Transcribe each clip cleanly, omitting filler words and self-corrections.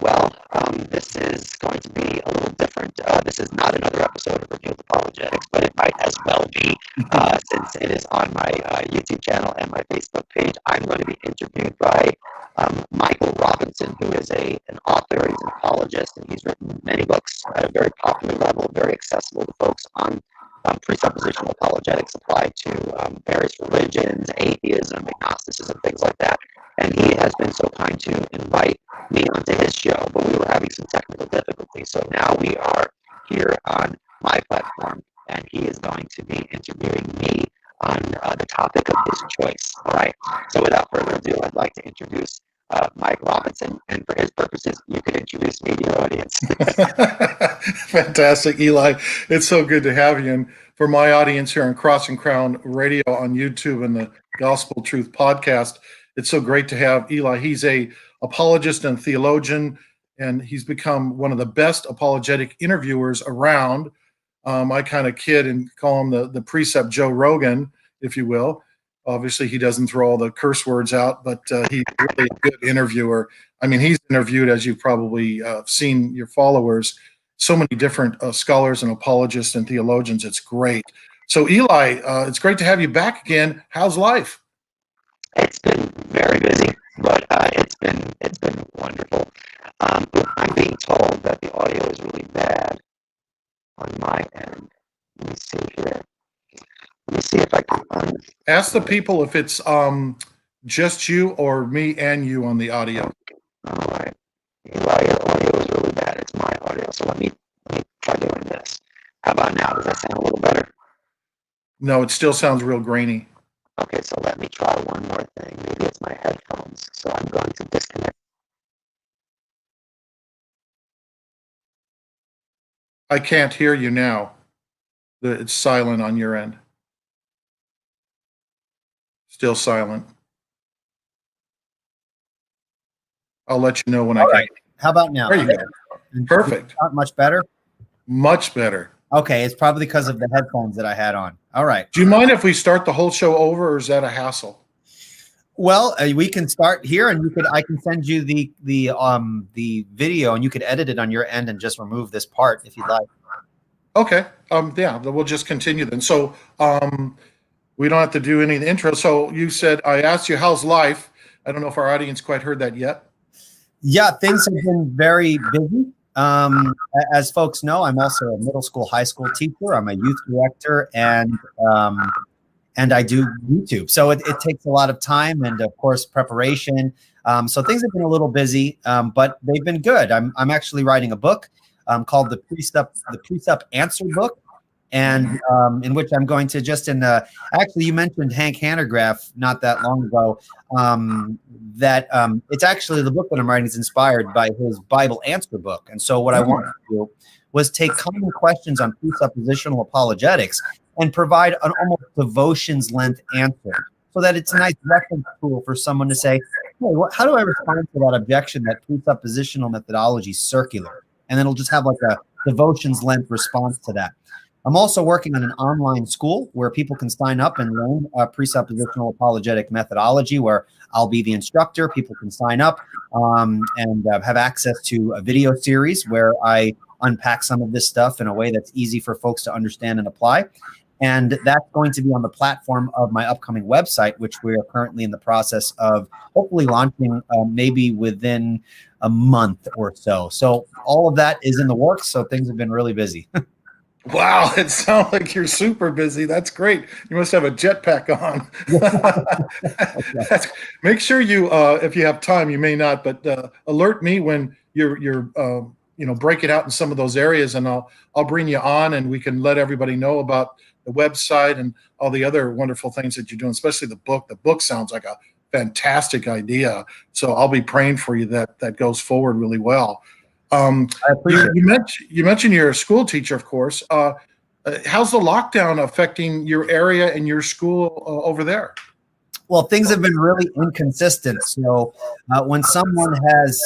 Well, this is going to be a little different. This is not another episode of Revealed Apologetics, but it might as well be, since it is on my YouTube channel and my Facebook page. I'm going to be interviewed by Michael Robinson, who is an author. He's an apologist, and he's written many books at a very popular level, very accessible to folks on presuppositional apologetics applied to various religions, atheism, agnosticism, things like that. And he has been so kind to invite me onto his show, but we were having some technical difficulties. So now we are here on my platform, and he is going to be interviewing me on the topic of his choice. All right. So without further ado, I'd like to introduce Mike Robinson, and for his purposes, you can introduce me to your audience. Fantastic, Eli. It's so good to have you. And for my audience here on Cross and Crown Radio on YouTube and the Gospel Truth podcast, it's so great to have Eli. He's a apologist and theologian, and he's become one of the best apologetic interviewers around. I kind of kid and call him the Precept Joe Rogan, if you will. Obviously, he doesn't throw all the curse words out, but he's really a good interviewer. I mean, he's interviewed, as you've probably seen your followers, so many different scholars and apologists and theologians. It's great. So, Eli, it's great to have you back again. How's life? It's been very busy, but it's been wonderful. I'm being told that the audio is really bad on my end. Let me see here. Let me see if I can ask the people if it's just you or me and you on the audio. All right. Eli, your audio is really bad. It's my audio. So let me try doing this. How about now? Does that sound a little better? No, it still sounds real grainy. Okay, so let me try one more thing. Maybe it's my headphones. So I'm going to disconnect. I can't hear you now. It's silent on your end. Still silent. I'll let you know when I can. Right. How about now? There you go. Perfect. Not much better? Much better. Okay, it's probably because of the headphones that I had on. All right. Do you mind if we start the whole show over, or is that a hassle? Well, we can start here, and I can send you the video, and you could edit it on your end and just remove this part if you'd like. Okay. Yeah, we'll just continue then. So we don't have to do any of the intro. So you said, I asked you, how's life? I don't know if our audience quite heard that yet. Yeah, things have been very busy. As folks know, I'm also a middle school, high school teacher. I'm a youth director, and I do YouTube. So it takes a lot of time and, of course, preparation. So things have been a little busy, but they've been good. I'm actually writing a book called the Precept Answer Book, and in which I'm going to actually, you mentioned Hank Hanegraaff not that long ago, that it's actually the book that I'm writing is inspired by his Bible Answer Book. And so what I wanted to do was take common questions on presuppositional apologetics and provide an almost devotions length answer, so that it's a nice reference tool for someone to say, hey, how do I respond to that objection that presuppositional methodology is circular? And then it'll just have like a devotions length response to that. I'm also working on an online school where people can sign up and learn presuppositional apologetic methodology, where I'll be the instructor. People can sign up and have access to a video series where I unpack some of this stuff in a way that's easy for folks to understand and apply. And that's going to be on the platform of my upcoming website, which we are currently in the process of hopefully launching maybe within a month or so. So all of that is in the works. So things have been really busy. Wow, it sounds like you're super busy. That's great. You must have a jetpack on. Make sure you, if you have time, you may not, but alert me when you're break it out in some of those areas, and I'll bring you on, and we can let everybody know about the website and all the other wonderful things that you're doing, especially the book. The book sounds like a fantastic idea. So I'll be praying for you that goes forward really well. I appreciate you mentioned you're a school teacher, of course. How's the lockdown affecting your area and your school over there? Well, things have been really inconsistent. So when someone has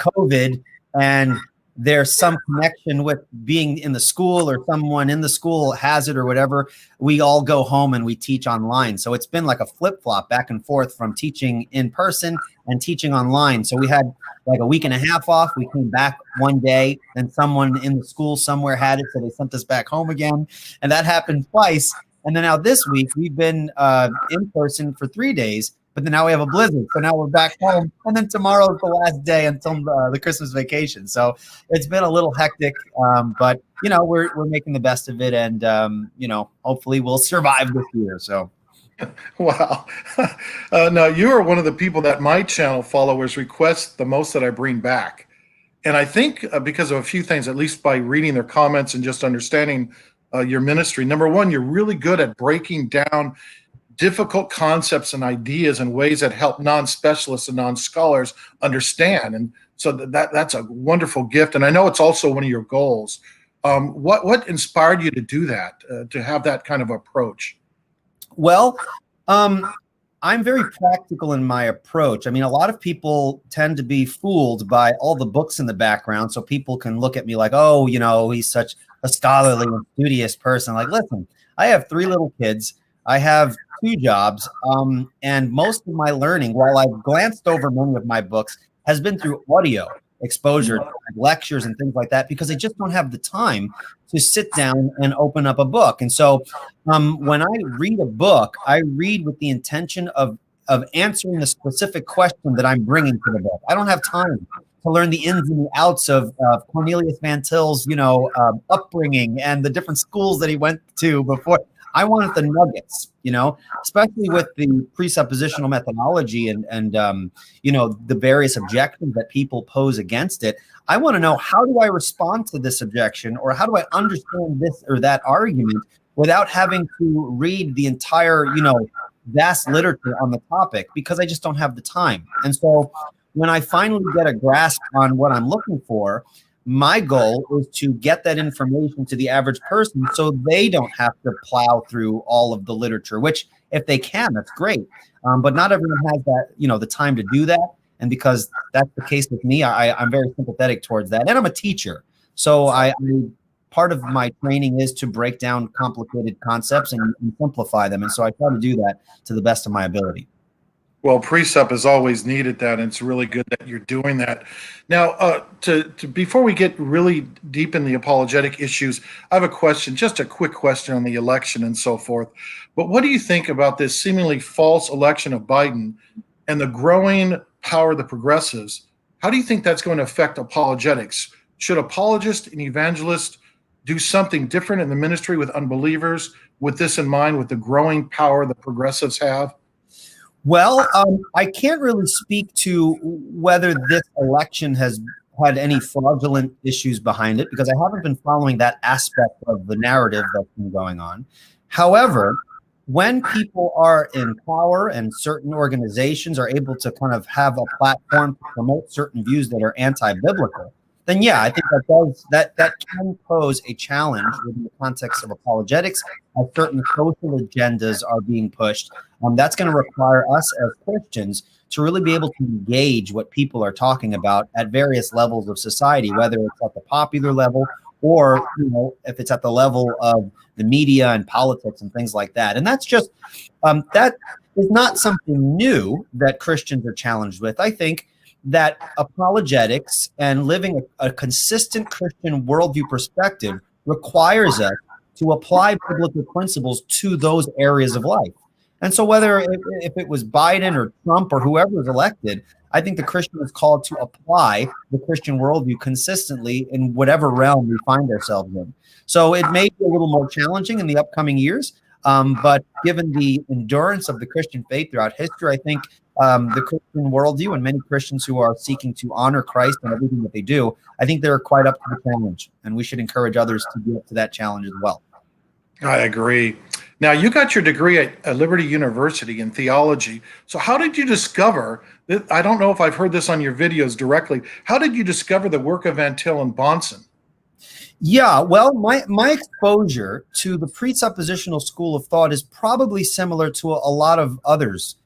COVID and there's some connection with being in the school, or someone in the school has it or whatever, we all go home and we teach online. So it's been like a flip-flop back and forth from teaching in person and teaching online. So we had like a week and a half off. We came back one day, and someone in the school somewhere had it, so they sent us back home again. And that happened twice. And then now this week, we've been in person for 3 days, but then now we have a blizzard. So now we're back home. And then tomorrow is the last day until the Christmas vacation. So it's been a little hectic, but, you know, we're making the best of it. And, you know, hopefully we'll survive this year. So. Wow. Now, you are one of the people that my channel followers request the most that I bring back. And I think because of a few things, at least by reading their comments and just understanding your ministry. Number one, you're really good at breaking down difficult concepts and ideas in ways that help non-specialists and non-scholars understand. And so that's a wonderful gift. And I know it's also one of your goals. What inspired you to do that, to have that kind of approach? Well, I'm very practical in my approach. I mean, a lot of people tend to be fooled by all the books in the background. So people can look at me like, oh, you know, he's such a scholarly and studious person. Like, listen, I have 3 little kids. I have 2 jobs. And most of my learning, while I've glanced over many of my books, has been through audio exposure, lectures and things like that, because I just don't have the time to sit down and open up a book. And so when I read a book, I read with the intention of answering the specific question that I'm bringing to the book. I don't have time to learn the ins and the outs of Cornelius Van Til's, you know, upbringing and the different schools that he went to before. I wanted the nuggets, you know, especially with the presuppositional methodology and you know, the various objections that people pose against it. I want to know, how do I respond to this objection, or how do I understand this or that argument without having to read the entire, you know, vast literature on the topic, because I just don't have the time. And so when I finally get a grasp on what I'm looking for, my goal is to get that information to the average person so they don't have to plow through all of the literature, which if they can, that's great. But not everyone has that, you know, the time to do that. And because that's the case with me, I'm very sympathetic towards that. And I'm a teacher. So I part of my training is to break down complicated concepts and simplify them. And so I try to do that to the best of my ability. Well, Precept has always needed that, and it's really good that you're doing that. Now, before we get really deep in the apologetic issues, I have a question, just a quick question on the election and so forth. But what do you think about this seemingly false election of Biden and the growing power of the progressives? How do you think that's going to affect apologetics? Should apologists and evangelists do something different in the ministry with unbelievers, with this in mind, with the growing power the progressives have? Well, I can't really speak to whether this election has had any fraudulent issues behind it, because I haven't been following that aspect of the narrative that's been going on. However, when people are in power and certain organizations are able to kind of have a platform to promote certain views that are anti-biblical, then yeah, I think that can pose a challenge within the context of apologetics, as certain social agendas are being pushed. That's going to require us as Christians to really be able to engage what people are talking about at various levels of society, whether it's at the popular level or, you know, if it's at the level of the media and politics and things like that. And that's just that is not something new that Christians are challenged with. I think that apologetics and living a consistent Christian worldview perspective requires us to apply biblical principles to those areas of life. And so whether if it was Biden or Trump or whoever is elected, I think the Christian is called to apply the Christian worldview consistently in whatever realm we find ourselves in. So it may be a little more challenging in the upcoming years, but given the endurance of the Christian faith throughout history, I think the Christian worldview and many Christians who are seeking to honor Christ in everything that they do, I think they're quite up to the challenge, and we should encourage others to be up to that challenge as well. I agree. Now, you got your degree at Liberty University in theology. So how did you discover, I don't know if I've heard this on your videos directly, how did you discover the work of Van Til and Bahnsen? Yeah, well, my exposure to the presuppositional school of thought is probably similar to a lot of others,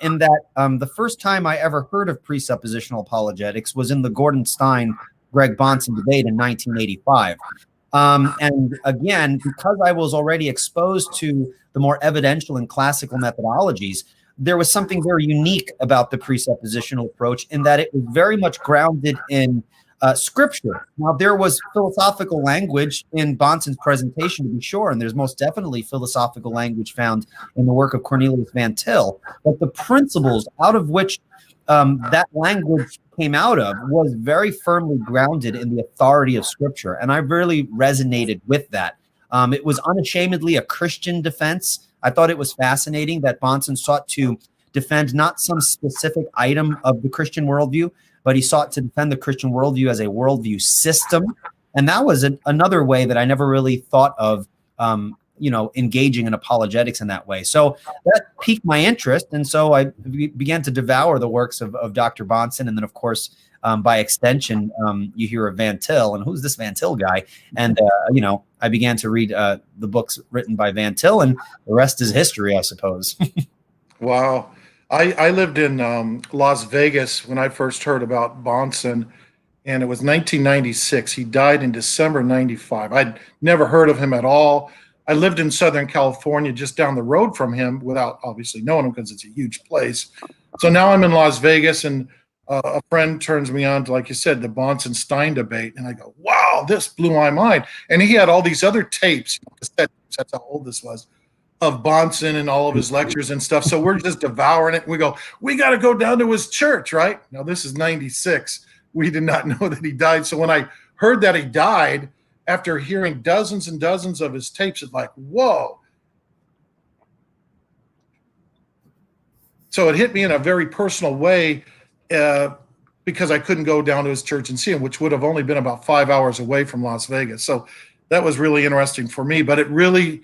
in that the first time I ever heard of presuppositional apologetics was in the Gordon Stein Greg Bahnsen debate in 1985. And again, because I was already exposed to the more evidential and classical methodologies, there was something very unique about the presuppositional approach in that it was very much grounded in scripture. Now, there was philosophical language in Bahnsen's presentation, to be sure, and there's most definitely philosophical language found in the work of Cornelius Van Til, but the principles out of which that language came out of was very firmly grounded in the authority of scripture, and I really resonated with that. It was unashamedly a Christian defense. I thought it was fascinating that Bahnsen sought to defend not some specific item of the Christian worldview, but he sought to defend the Christian worldview as a worldview system. And that was another way that I never really thought of, engaging in apologetics in that way. So that piqued my interest. And so I began to devour the works of Dr. Bahnsen. And then, of course, by extension, you hear of Van Til, and who's this Van Til guy? And, I began to read the books written by Van Til, and the rest is history, I suppose. Wow. I lived in Las Vegas when I first heard about Bahnsen, and it was 1996. He died in December 95. I'd never heard of him at all. I lived in Southern California just down the road from him without obviously knowing him because it's a huge place. So now I'm in Las Vegas, and a friend turns me on to, like you said, the Bahnsen-Stein debate. And I go, wow, this blew my mind. And he had all these other tapes, that's how old this was, of Bahnsen and all of his lectures and stuff. So we're just devouring it. We go, we got to go down to his church, right? Now, this is 96. We did not know that he died. So when I heard that he died, after hearing dozens and dozens of his tapes, it's like, whoa. So it hit me in a very personal way because I couldn't go down to his church and see him, which would have only been about 5 hours away from Las Vegas. So that was really interesting for me, but it really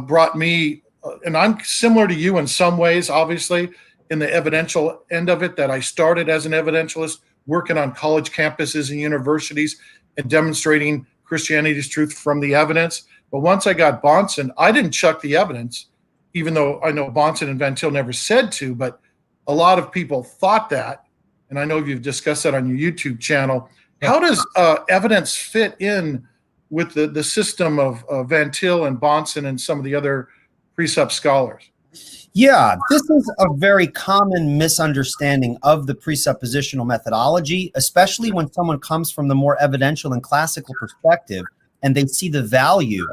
brought me, and I'm similar to you in some ways, obviously, in the evidential end of it, that I started as an evidentialist, working on college campuses and universities and demonstrating Christianity's truth from the evidence. But once I got Bahnsen, I didn't chuck the evidence, even though I know Bahnsen and Van Til never said to, but a lot of people thought that. And I know you've discussed that on your YouTube channel. How does evidence fit in with the system of Van Til and Bahnsen and some of the other precept scholars? Yeah, this is a very common misunderstanding of the presuppositional methodology, especially when someone comes from the more evidential and classical perspective and they see the value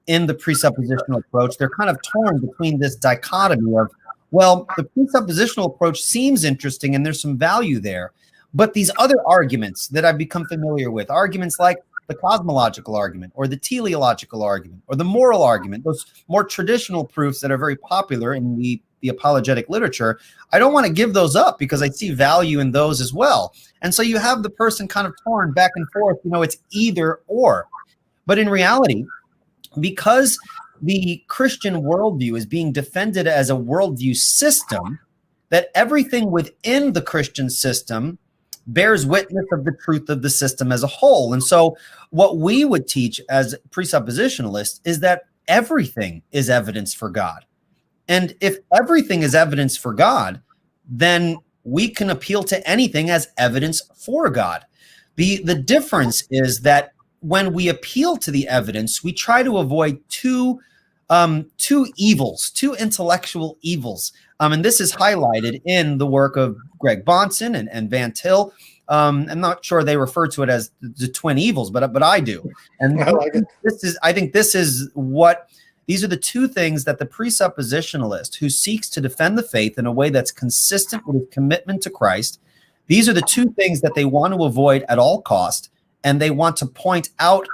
in the presuppositional approach. They're kind of torn between this dichotomy of, well, the presuppositional approach seems interesting and there's some value there, but these other arguments that I've become familiar with, arguments like the cosmological argument or the teleological argument or the moral argument, those more traditional proofs that are very popular in the apologetic literature, I don't want to give those up because I see value in those as well. And so you have the person kind of torn back and forth, it's either or. But in reality, because the Christian worldview is being defended as a worldview system, that everything within the Christian system bears witness of the truth of the system as a whole. And so what we would teach as presuppositionalists is that everything is evidence for God. And if everything is evidence for God, then we can appeal to anything as evidence for God. The difference is that when we appeal to the evidence, we try to avoid two evils, two intellectual evils. And this is highlighted in the work of Greg Bahnsen and Van Til. I'm not sure they refer to it as the twin evils, but I do. And I like it. These are the two things that the presuppositionalist who seeks to defend the faith in a way that's consistent with his commitment to Christ, these are the two things that they want to avoid at all cost. And they want to point out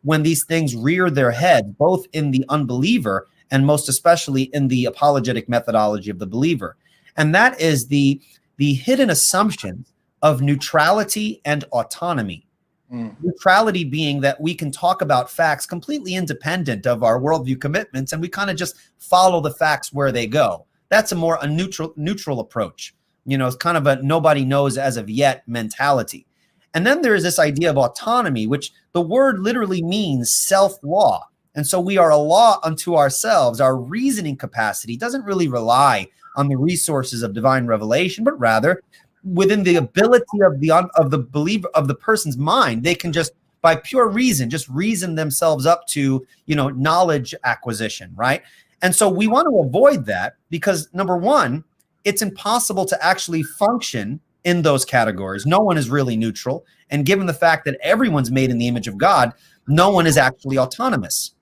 when these things rear their head, both in the unbeliever and most especially in the apologetic methodology of the believer. And that is the hidden assumptions of neutrality and autonomy. Neutrality being that we can talk about facts completely independent of our worldview commitments, and we kind of just follow the facts where they go. That's a neutral approach. It's kind of a nobody knows as of yet mentality. And then there is this idea of autonomy, which the word literally means self-law. And so we are a law unto ourselves. Our reasoning capacity doesn't really rely on the resources of divine revelation, but rather within the ability of the believer, of the person's mind, they can just by pure reason just reason themselves up to, knowledge acquisition, right? And so we want to avoid that because, number one, it's impossible to actually function in those categories. No one is really neutral. And given the fact that everyone's made in the image of God, no one is actually autonomous.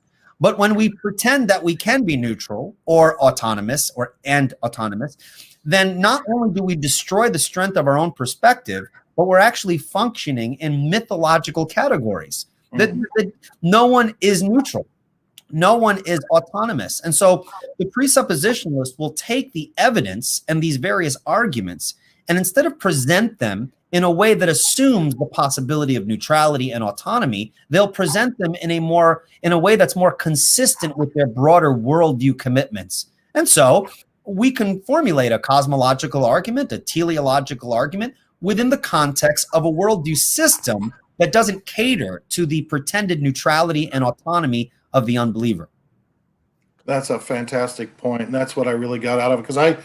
But when we pretend that we can be neutral or autonomous and autonomous, then not only do we destroy the strength of our own perspective, but we're actually functioning in mythological categories. That no one is neutral. No one is autonomous. And so the presuppositionalist will take the evidence and these various arguments, and instead of present them in a way that assumes the possibility of neutrality and autonomy, they'll present them in a way that's more consistent with their broader worldview commitments. And so we can formulate a cosmological argument, a teleological argument within the context of a worldview system that doesn't cater to the pretended neutrality and autonomy of the unbeliever. That's a fantastic point, and that's what I really got out of it. Because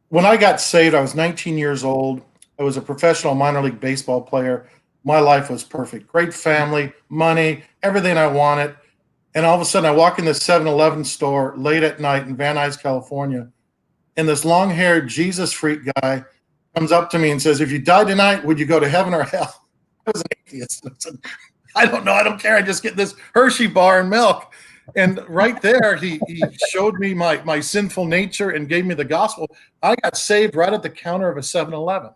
when I got saved, I was 19 years old. I was a professional minor league baseball player. My life was perfect. Great family, money, everything I wanted. And all of a sudden, I walk in this 7-Eleven store late at night in Van Nuys, California, and this long-haired Jesus freak guy comes up to me and says, "If you died tonight, would you go to heaven or hell?" I was an atheist. I said, "I don't know. I don't care. I just get this Hershey bar and milk." And right there, he showed me my sinful nature and gave me the gospel. I got saved right at the counter of a 7-Eleven.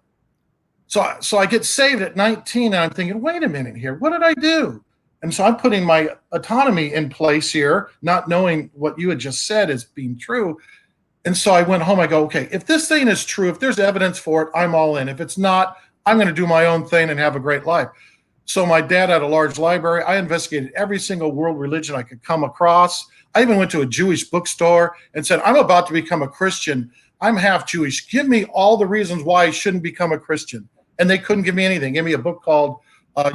So I get saved at 19, and I'm thinking, wait a minute here. What did I do? And so I'm putting my autonomy in place here, not knowing what you had just said is being true. And so I went home. I go, okay, if this thing is true, if there's evidence for it, I'm all in. If it's not, I'm going to do my own thing and have a great life. So my dad had a large library. I investigated every single world religion I could come across. I even went to a Jewish bookstore and said, I'm about to become a Christian. I'm half Jewish. Give me all the reasons why I shouldn't become a Christian. And they couldn't give me anything. Give me a book called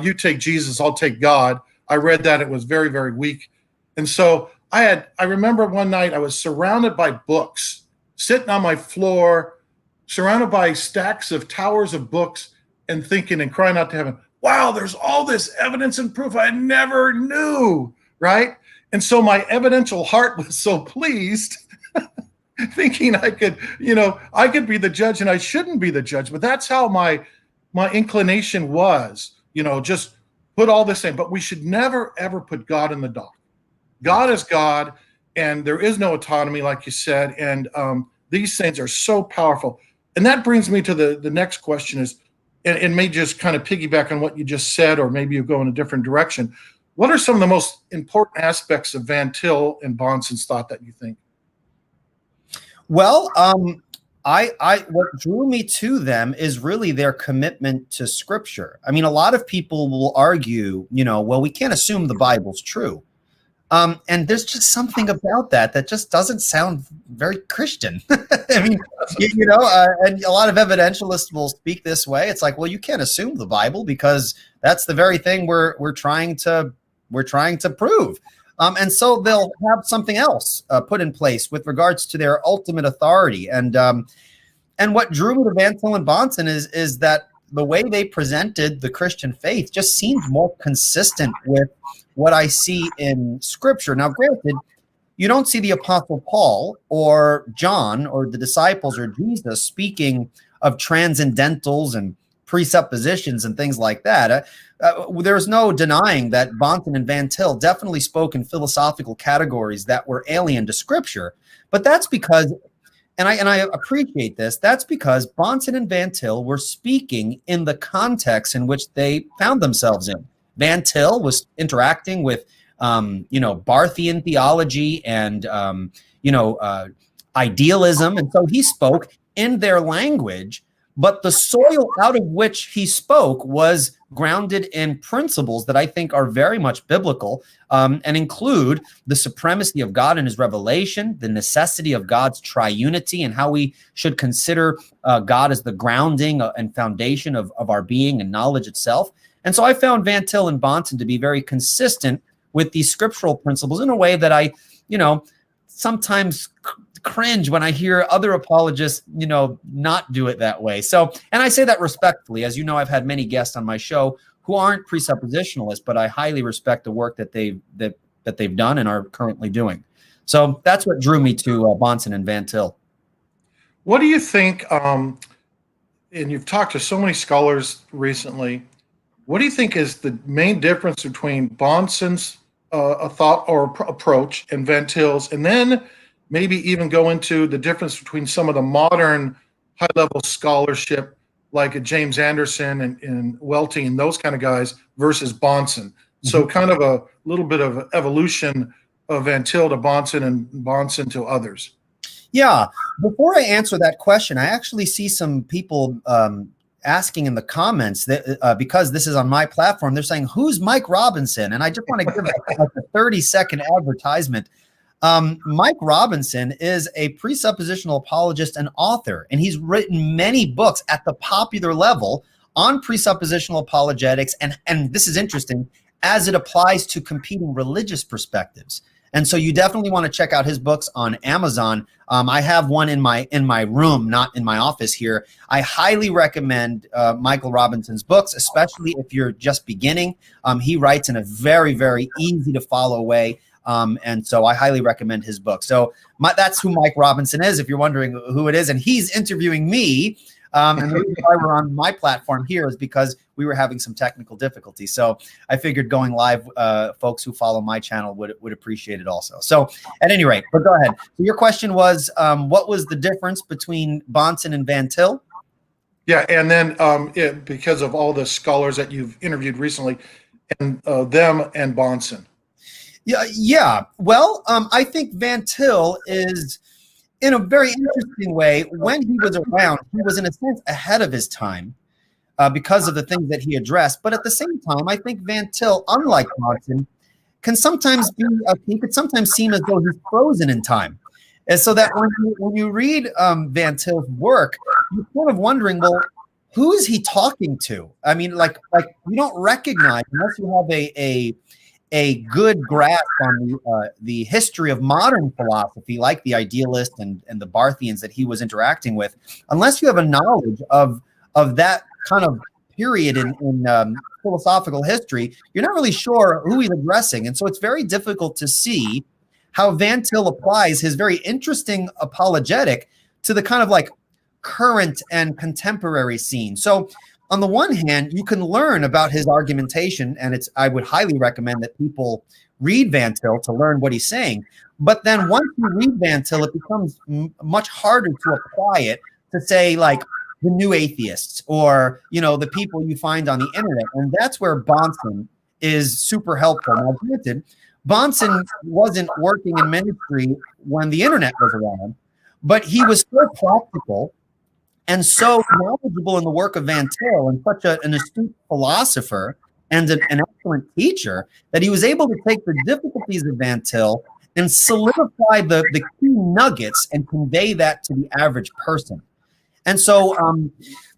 You Take Jesus, I'll Take God. I read that. It was very, very weak. And so I remember one night I was surrounded by books, sitting on my floor, surrounded by stacks of towers of books, and thinking and crying out to heaven, wow, there's all this evidence and proof I never knew, right? And so my evidential heart was so pleased, thinking I could be the judge, and I shouldn't be the judge. But that's how my inclination was, just put all this in. But we should never, ever put God in the dock. God is God, and there is no autonomy, like you said, and these things are so powerful. And that brings me to the next question is, and it may just kind of piggyback on what you just said, or maybe you go in a different direction. What are some of the most important aspects of Van Til and Bahnsen's thought that you think? Well, what drew me to them is really their commitment to Scripture. I mean, a lot of people will argue, well, we can't assume the Bible's true. And there's just something about that just doesn't sound very Christian. I mean, and a lot of evidentialists will speak this way. It's like, well, you can't assume the Bible because that's the very thing we're trying to prove. And so they'll have something else put in place with regards to their ultimate authority. And what drew me to Van Til and Bahnsen is that the way they presented the Christian faith just seemed more consistent with what I see in Scripture. Now, granted, you don't see the Apostle Paul or John or the disciples or Jesus speaking of transcendentals and presuppositions and things like that. There's no denying that Bahnsen and Van Til definitely spoke in philosophical categories that were alien to Scripture. But that's because, and I appreciate this, that's because Bahnsen and Van Til were speaking in the context in which they found themselves in. Van Til was interacting with, Barthian theology and, idealism. And so he spoke in their language, but the soil out of which he spoke was grounded in principles that I think are very much biblical, and include the supremacy of God and his revelation, the necessity of God's triunity, and how we should consider God as the grounding and foundation of our being and knowledge itself. And so I found Van Til and Bahnsen to be very consistent with these scriptural principles in a way that I, sometimes cringe when I hear other apologists, not do it that way. So, and I say that respectfully. As you know, I've had many guests on my show who aren't presuppositionalists, but I highly respect the work that they've done and are currently doing. So that's what drew me to Bahnsen and Van Til. What do you think, and you've talked to so many scholars recently, what do you think is the main difference between Bahnsen's thought or approach and Van Til's, and then maybe even go into the difference between some of the modern high-level scholarship like a James Anderson and Welty and those kind of guys versus Bahnsen? So kind of a little bit of evolution of Van Til to Bahnsen and Bahnsen to others. Yeah. Before I answer that question, I actually see some people asking in the comments that because this is on my platform, they're saying, who's Mike Robinson? And I just want to give like a 30-second advertisement. Mike Robinson is a presuppositional apologist and author, and he's written many books at the popular level on presuppositional apologetics. And this is interesting as it applies to competing religious perspectives. And so you definitely want to check out his books on Amazon. I have one in my room, not in my office here. I highly recommend Michael Robinson's books, especially if you're just beginning. He writes in a very, very easy to follow way. And so I highly recommend his book. So that's who Mike Robinson is, if you're wondering who it is. And he's interviewing me. And the reason why we're on my platform here is because we were having some technical difficulties. So I figured going live, folks who follow my channel would appreciate it also. So at any rate, but go ahead. So your question was, what was the difference between Bahnsen and Van Til? Yeah, and then because of all the scholars that you've interviewed recently, and them and Bahnsen. Yeah. Well, I think Van Til is, in a very interesting way, when he was around, he was in a sense ahead of his time because of the things that he addressed. But at the same time, I think Van Til, unlike Bahnsen, can sometimes he could sometimes seem as though he's frozen in time. And so that when you read Van Til's work, you're kind of wondering, well, who is he talking to? I mean, like you don't recognize, unless you have a good grasp on the history of modern philosophy, like the idealists and the Barthians that he was interacting with, unless you have a knowledge of that kind of period in philosophical history, you're not really sure who he's addressing. And so it's very difficult to see how Van Til applies his very interesting apologetic to the kind of like current and contemporary scene. So on the one hand, you can learn about his argumentation, and I would highly recommend that people read Van Til to learn what he's saying. But then once you read Van Til, it becomes much harder to apply it to, say, like the new atheists or, the people you find on the internet. And that's where Bahnsen is super helpful. Now, granted, Bahnsen wasn't working in ministry when the internet was around, but he was so practical and so knowledgeable in the work of Van Til, and such an astute philosopher and an excellent teacher, that he was able to take the difficulties of Van Til and solidify the key nuggets and convey that to the average person. And so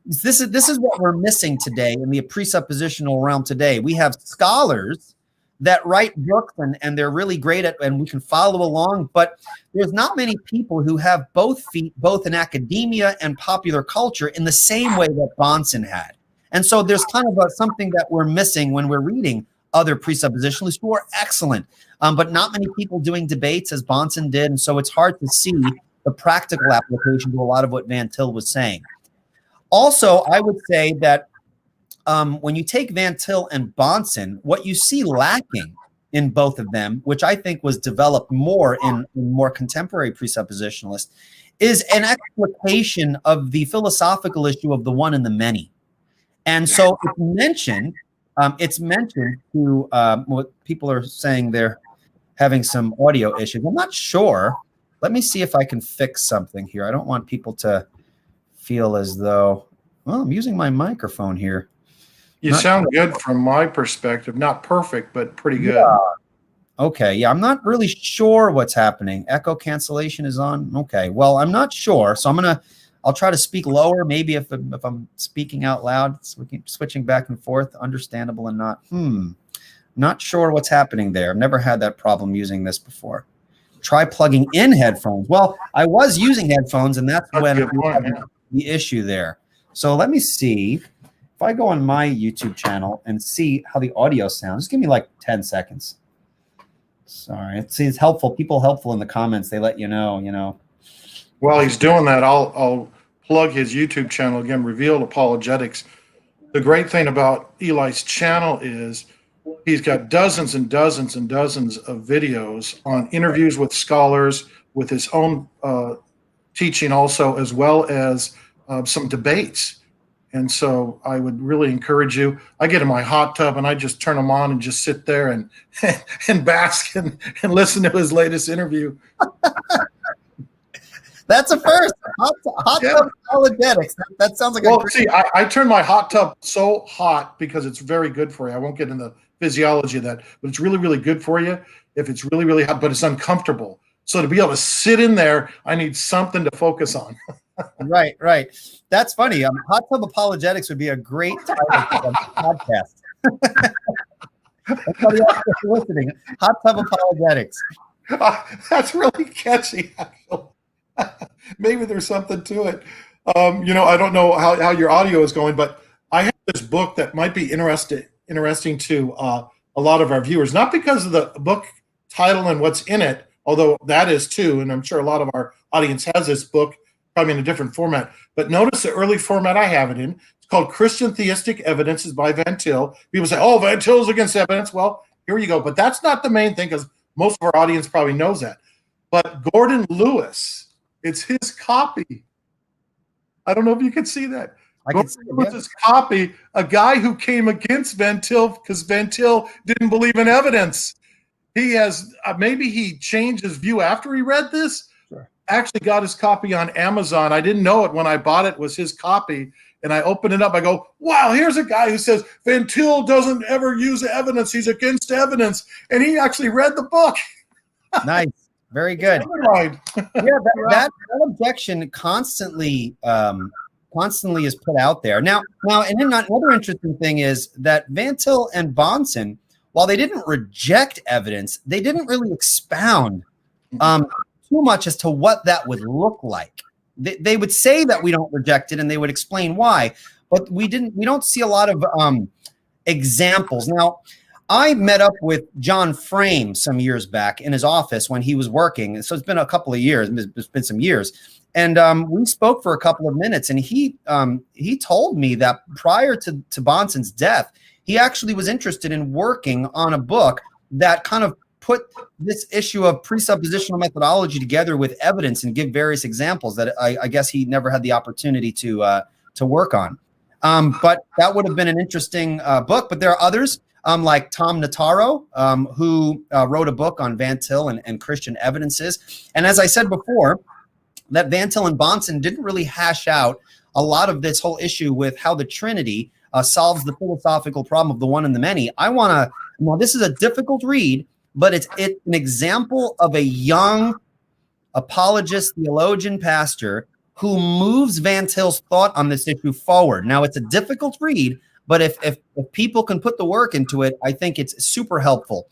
this is what we're missing today in the presuppositional realm today. We have scholars that write books and they're really great at, and we can follow along, but there's not many people who have both feet, both in academia and popular culture, in the same way that Bahnsen had. And so there's kind of something that we're missing when we're reading other presuppositionalists who are excellent, but not many people doing debates as Bahnsen did. And so it's hard to see the practical application to a lot of what Van Til was saying. Also, I would say that when you take Van Til and Bahnsen, what you see lacking in both of them, which I think was developed more in more contemporary presuppositionalists, is an explication of the philosophical issue of the one and the many. And so it's mentioned to what people are saying they're having some audio issues. I'm not sure. Let me see if I can fix something here. I don't want people to feel as though, well, I'm using my microphone here. You sound good from my perspective. Not perfect, but pretty good. Yeah. Okay. Yeah, I'm not really sure what's happening. Echo cancellation is on. Okay. Well, I'm not sure. So I'll try to speak lower. Maybe if I'm speaking out loud, switching back and forth, understandable and not. Not sure what's happening there. I've never had that problem using this before. try plugging in headphones. Well, I was using headphones, and that's when good point, yeah. the issue there. So let me see if I go on my YouTube channel and see how the audio sounds. Just give me like 10 seconds. Sorry, it's helpful. People helpful in the comments. They let you know. While he's doing that, I'll plug his YouTube channel again, Revealed Apologetics. The great thing about Eli's channel is he's got dozens and dozens and dozens of videos on interviews with scholars, with his own teaching also, as well as some debates. And so I would really encourage you. I get in my hot tub and I just turn them on and just sit there and and bask and listen to his latest interview. That's a first. Hot tub apologetics. That sounds like I turn my hot tub so hot because it's very good for you. I won't get into the physiology of that, but it's really, really good for you if it's really, really hot, but it's uncomfortable. So to be able to sit in there, I need something to focus on. Right. That's funny. Hot tub apologetics would be a great title for a podcast. Everybody else listening, hot tub apologetics. That's really catchy. Maybe there's something to it. I don't know how your audio is going, but I have this book that might be interesting to a lot of our viewers, not because of the book title and what's in it, although that is too, and I'm sure a lot of our audience has this book, probably in a different format. But notice the early format I have it in. It's called Christian Theistic Evidences by Van Til. People say, oh, Van Til's against evidence. Well, here you go. But that's not the main thing, because most of our audience probably knows that. But Gordon Lewis, it's his copy. I don't know if you can see that. Gordon Lewis's copy, a guy who came against Van Til because Van Til didn't believe in evidence. He has, maybe he changed his view after he read this. Sure. Actually got his copy on Amazon. I didn't know it when I bought it was his copy. And I open it up. I go, wow, here's a guy who says Van Til doesn't ever use evidence. He's against evidence. And he actually read the book. Nice. Very good. That objection constantly is put out there. Now, and then another interesting thing is that Van Til and Bahnsen, while they didn't reject evidence, they didn't really expound too much as to what that would look like. They would say that we don't reject it, and they would explain why, but we don't see a lot of examples. Now, I met up with John Frame some years back in his office when he was working. So it's been a couple of years. It's been some years. And we spoke for a couple of minutes, and he told me that prior to Bahnsen's death, he actually was interested in working on a book that kind of put this issue of presuppositional methodology together with evidence and give various examples that I guess he never had the opportunity to work on. But that would have been an interesting book. But there are others like Tom Notaro, who wrote a book on Van Til and Christian evidences. And as I said before, that Van Til and Bahnsen didn't really hash out a lot of this whole issue with how the Trinity solves the philosophical problem of the one and the many. Now this is a difficult read, but it's an example of a young apologist, theologian, pastor who moves Van Til's thought on this issue forward. Now it's a difficult read, but if people can put the work into it, I think it's super helpful.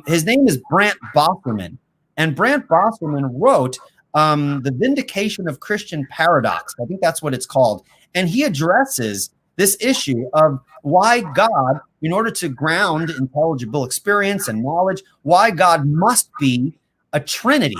His name is Brant Bosserman, and Brant Bosserman wrote The Vindication of Christian Paradox. I think that's what it's called. And he addresses this issue of why God, in order to ground intelligible experience and knowledge, why God must be a Trinity.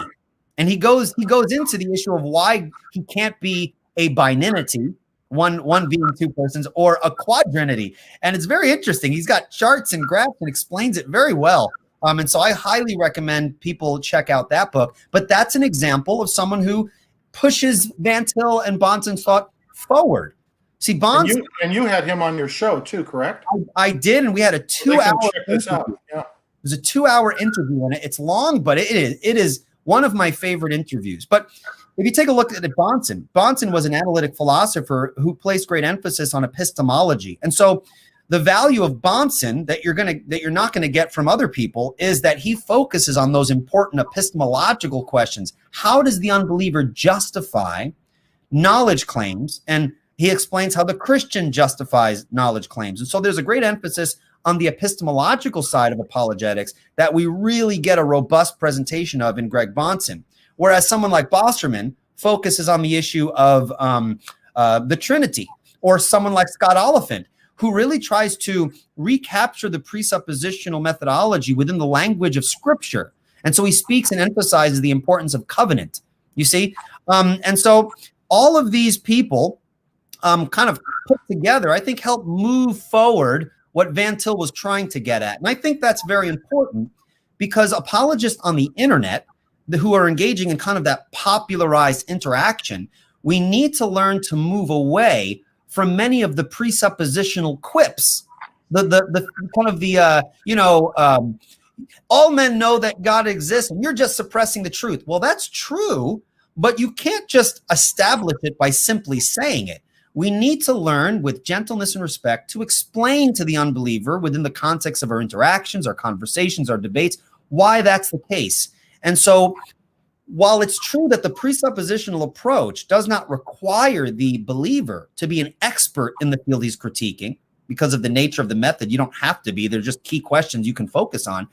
And he goes into the issue of why he can't be a binity, one being two persons, or a quadrinity. And it's very interesting. He's got charts and graphs and explains it very well. And so I highly recommend people check out that book. But that's an example of someone who pushes Van Til and Bahnsen's thought forward. See, Bahnsen, and you had him on your show too, correct? I did, and we had a 2-hour check this out. Yeah. It was a 2-hour interview, and it's long, but it is one of my favorite interviews. But if you take a look at it, Bahnsen was an analytic philosopher who placed great emphasis on epistemology. And so the value of Bahnsen that you're not going to get from other people is that he focuses on those important epistemological questions. How does the unbeliever justify knowledge claims? And he explains how the Christian justifies knowledge claims. And so there's a great emphasis on the epistemological side of apologetics that we really get a robust presentation of in Greg Bahnsen. Whereas someone like Bosserman focuses on the issue of the Trinity, or someone like Scott Oliphant, who really tries to recapture the presuppositional methodology within the language of Scripture. And so he speaks and emphasizes the importance of covenant, you see? And so all of these people kind of put together, I think, help move forward what Van Til was trying to get at. And I think that's very important because apologists on the internet who are engaging in kind of that popularized interaction, we need to learn to move away from many of the presuppositional quips, the kind of the all men know that God exists and you're just suppressing the truth. Well, that's true, but you can't just establish it by simply saying it. We need to learn with gentleness and respect to explain to the unbeliever within the context of our interactions, our conversations, our debates, why that's the case. And so while it's true that the presuppositional approach does not require the believer to be an expert in the field he's critiquing, because of the nature of the method, you don't have to be. They're just key questions you can focus on.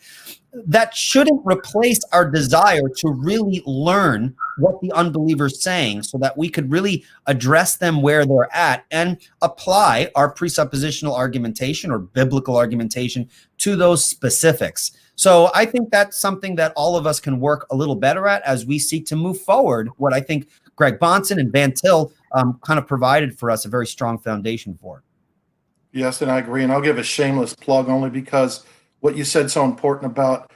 That shouldn't replace our desire to really learn what the unbeliever's saying so that we could really address them where they're at and apply our presuppositional argumentation or biblical argumentation to those specifics. So I think that's something that all of us can work a little better at as we seek to move forward what I think Greg Bahnsen and Van Til kind of provided for us a very strong foundation for. Yes, and I agree. And I'll give a shameless plug only because what you said so important about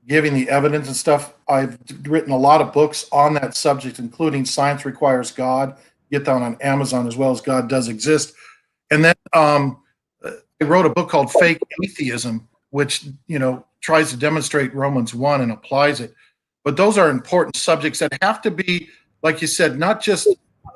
giving the evidence and stuff. I've written a lot of books on that subject, including Science Requires God. Get that on Amazon, as well as God Does Exist. And then I wrote a book called Fake Atheism, which, tries to demonstrate Romans 1 and applies it. But those are important subjects that have to be, like you said, not just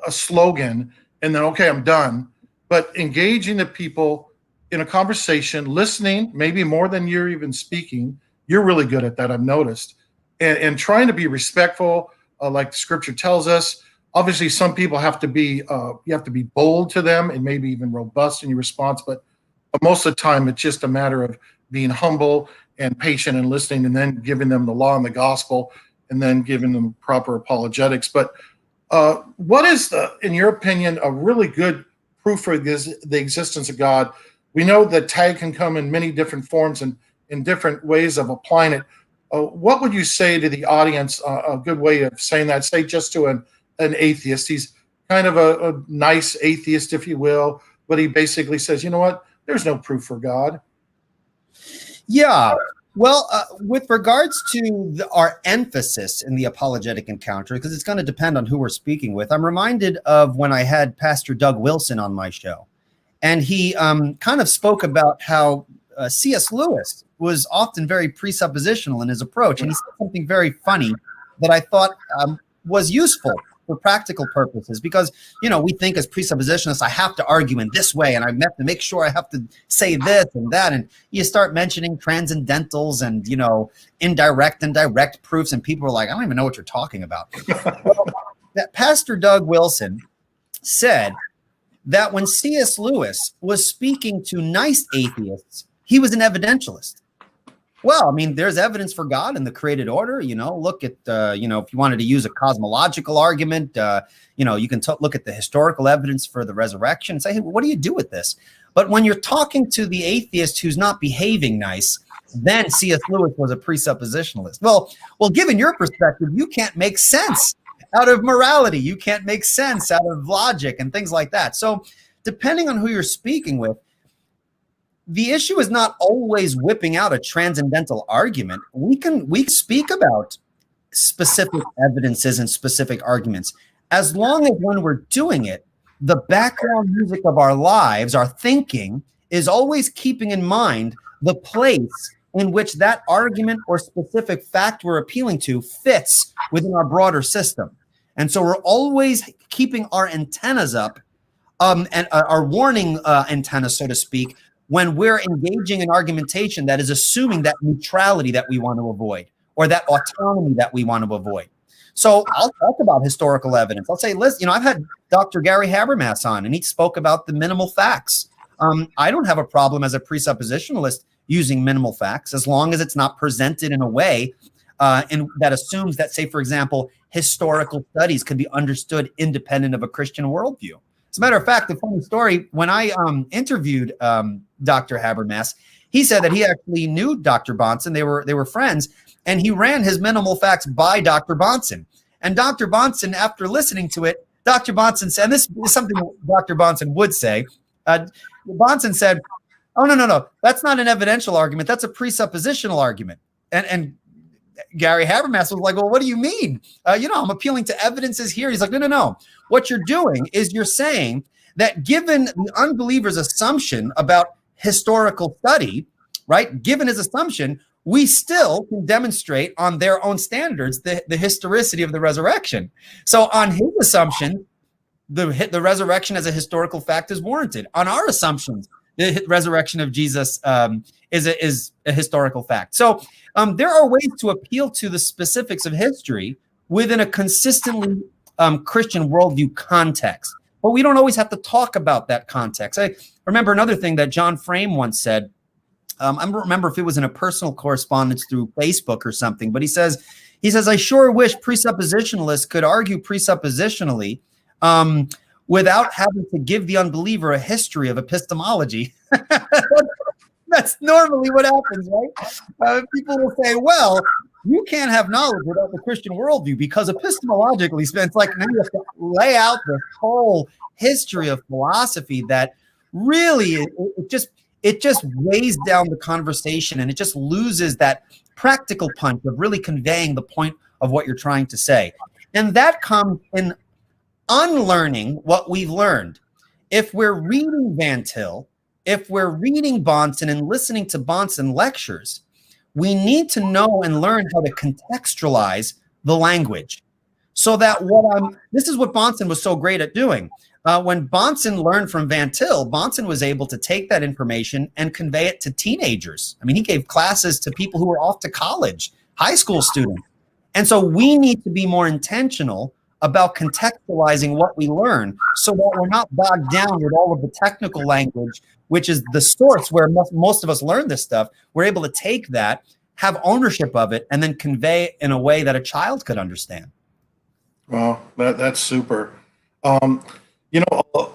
a slogan and then, okay, I'm done, but engaging the people in a conversation, listening, maybe more than you're even speaking. You're really good at that, I've noticed. And trying to be respectful, like the scripture tells us. Obviously, some people have to be, you have to be bold to them and maybe even robust in your response. But most of the time, it's just a matter of being humble and patient and listening, and then giving them the law and the gospel, and then giving them proper apologetics. But what is, in your opinion, a really good proof for the existence of God? We know that tag can come in many different forms and in different ways of applying it. What would you say to the audience, a good way of saying that? Say just to an atheist. He's kind of a nice atheist, if you will, but he basically says, you know what, there's no proof for God. Yeah. Well, with regards to our emphasis in the apologetic encounter, because it's going to depend on who we're speaking with, I'm reminded of when I had Pastor Doug Wilson on my show. And he kind of spoke about how C.S. Lewis was often very presuppositional in his approach. And he said something very funny that I thought was useful for practical purposes, because, we think as presuppositionists, I have to argue in this way, and I have to make sure I have to say this and that. And you start mentioning transcendentals and, indirect and direct proofs, and people are like, I don't even know what you're talking about. Well, that Pastor Doug Wilson said that when C.S. Lewis was speaking to nice atheists, he was an evidentialist. Well, I mean, there's evidence for God in the created order. Look at, if you wanted to use a cosmological argument, you can look at the historical evidence for the resurrection and say, hey, what do you do with this? But when you're talking to the atheist who's not behaving nice, then C.S. Lewis was a presuppositionalist. Well, given your perspective, you can't make sense out of morality. You can't make sense out of logic and things like that. So depending on who you're speaking with, the issue is not always whipping out a transcendental argument. We speak about specific evidences and specific arguments, as long as when we're doing it, the background music of our lives, our thinking, is always keeping in mind the place in which that argument or specific fact we're appealing to fits within our broader system. And so we're always keeping our antennas up, and our warning antennas, so to speak, when we're engaging in argumentation that is assuming that neutrality that we want to avoid, or that autonomy that we want to avoid. So I'll talk about historical evidence. I'll say, listen, I've had Dr. Gary Habermas on, and he spoke about the minimal facts I don't have a problem as a presuppositionalist using minimal facts as long as it's not presented in a way that assumes that, say, for example, historical studies can be understood independent of a Christian worldview. As a matter of fact, the funny story, when I interviewed Dr. Habermas, he said that he actually knew Dr. Bahnsen. They were friends, and he ran his minimal facts by Dr. Bahnsen. And Dr. Bahnsen, after listening to it, Dr. Bahnsen said, and this is something Dr. Bahnsen would say, Bahnsen said, "Oh, no, that's not an evidential argument. That's a presuppositional argument." And Gary Habermas was like, "Well, what do you mean? I'm appealing to evidences here." He's like, no. What you're doing is you're saying that given the unbeliever's assumption about historical study, right? Given his assumption, we still can demonstrate on their own standards the historicity of the resurrection. So on his assumption, the resurrection as a historical fact is warranted. On our assumptions, the resurrection of Jesus is a historical fact. So there are ways to appeal to the specifics of history within a consistently Christian worldview context. But we don't always have to talk about that context. I remember another thing that John Frame once said. I don't remember if it was in a personal correspondence through Facebook or something, but he says, "I sure wish presuppositionalists could argue presuppositionally without having to give the unbeliever a history of epistemology." That's normally what happens, right? People will say, "Well, you can't have knowledge without the Christian worldview because epistemologically, it's like now you have to lay out the whole history of philosophy that really it just weighs down the conversation, and it just loses that practical punch of really conveying the point of what you're trying to say. And that comes in unlearning what we've learned. If we're reading Van Til, if we're reading Bahnsen and listening to Bahnsen lectures, we need to know and learn how to contextualize the language. So that this is what Bahnsen was so great at doing. When Bahnsen learned from Van Til, Bahnsen was able to take that information and convey it to teenagers. I mean, he gave classes to people who were off to college, high school students. And so we need to be more intentional about contextualizing what we learn so that we're not bogged down with all of the technical language, which is the source where most of us learn this stuff. We're able to take that, have ownership of it, and then convey it in a way that a child could understand. Well, that's super.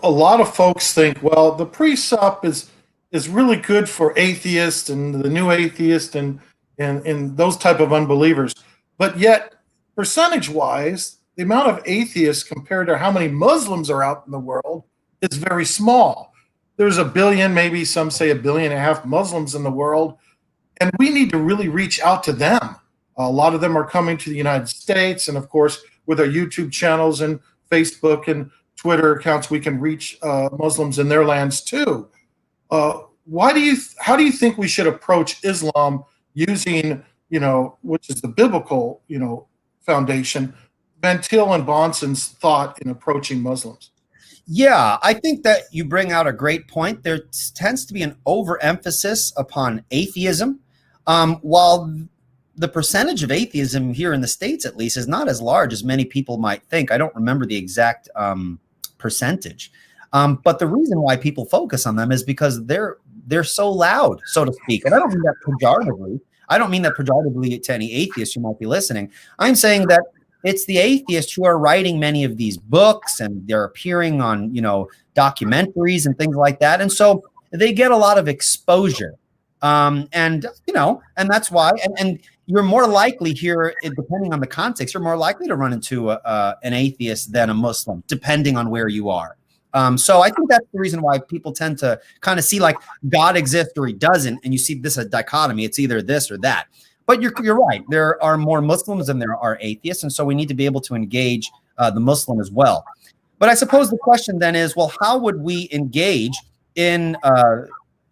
A lot of folks think, well, the presup is really good for atheists and the new atheist and those type of unbelievers. But yet, percentage-wise, the amount of atheists compared to how many Muslims are out in the world is very small. There's 1 billion, maybe some say 1.5 billion Muslims in the world, and we need to really reach out to them. A lot of them are coming to the United States, and of course, with our YouTube channels and Facebook and Twitter accounts, we can reach Muslims in their lands too. How do you think we should approach Islam using, which is the biblical, foundation, Van Til and Bahnsen's thought in approaching Muslims? Yeah, I think that you bring out a great point. There tends to be an overemphasis upon atheism, while the percentage of atheism here in the States, at least, is not as large as many people might think. I don't remember the exact percentage. But the reason why people focus on them is because they're so loud, so to speak. And I don't mean that pejoratively. I don't mean that pejoratively to any atheists who might be listening. I'm saying that it's the atheists who are writing many of these books, and they're appearing on, documentaries and things like that. And so they get a lot of exposure. And that's why, and you're more likely here, depending on the context, you're more likely to run into an atheist than a Muslim, depending on where you are. So I think that's the reason why people tend to kind of see like God exists or he doesn't. And you see this a dichotomy. It's either this or that. But you're right. There are more Muslims than there are atheists. And so we need to be able to engage the Muslim as well. But I suppose the question then is, well, how would we engage in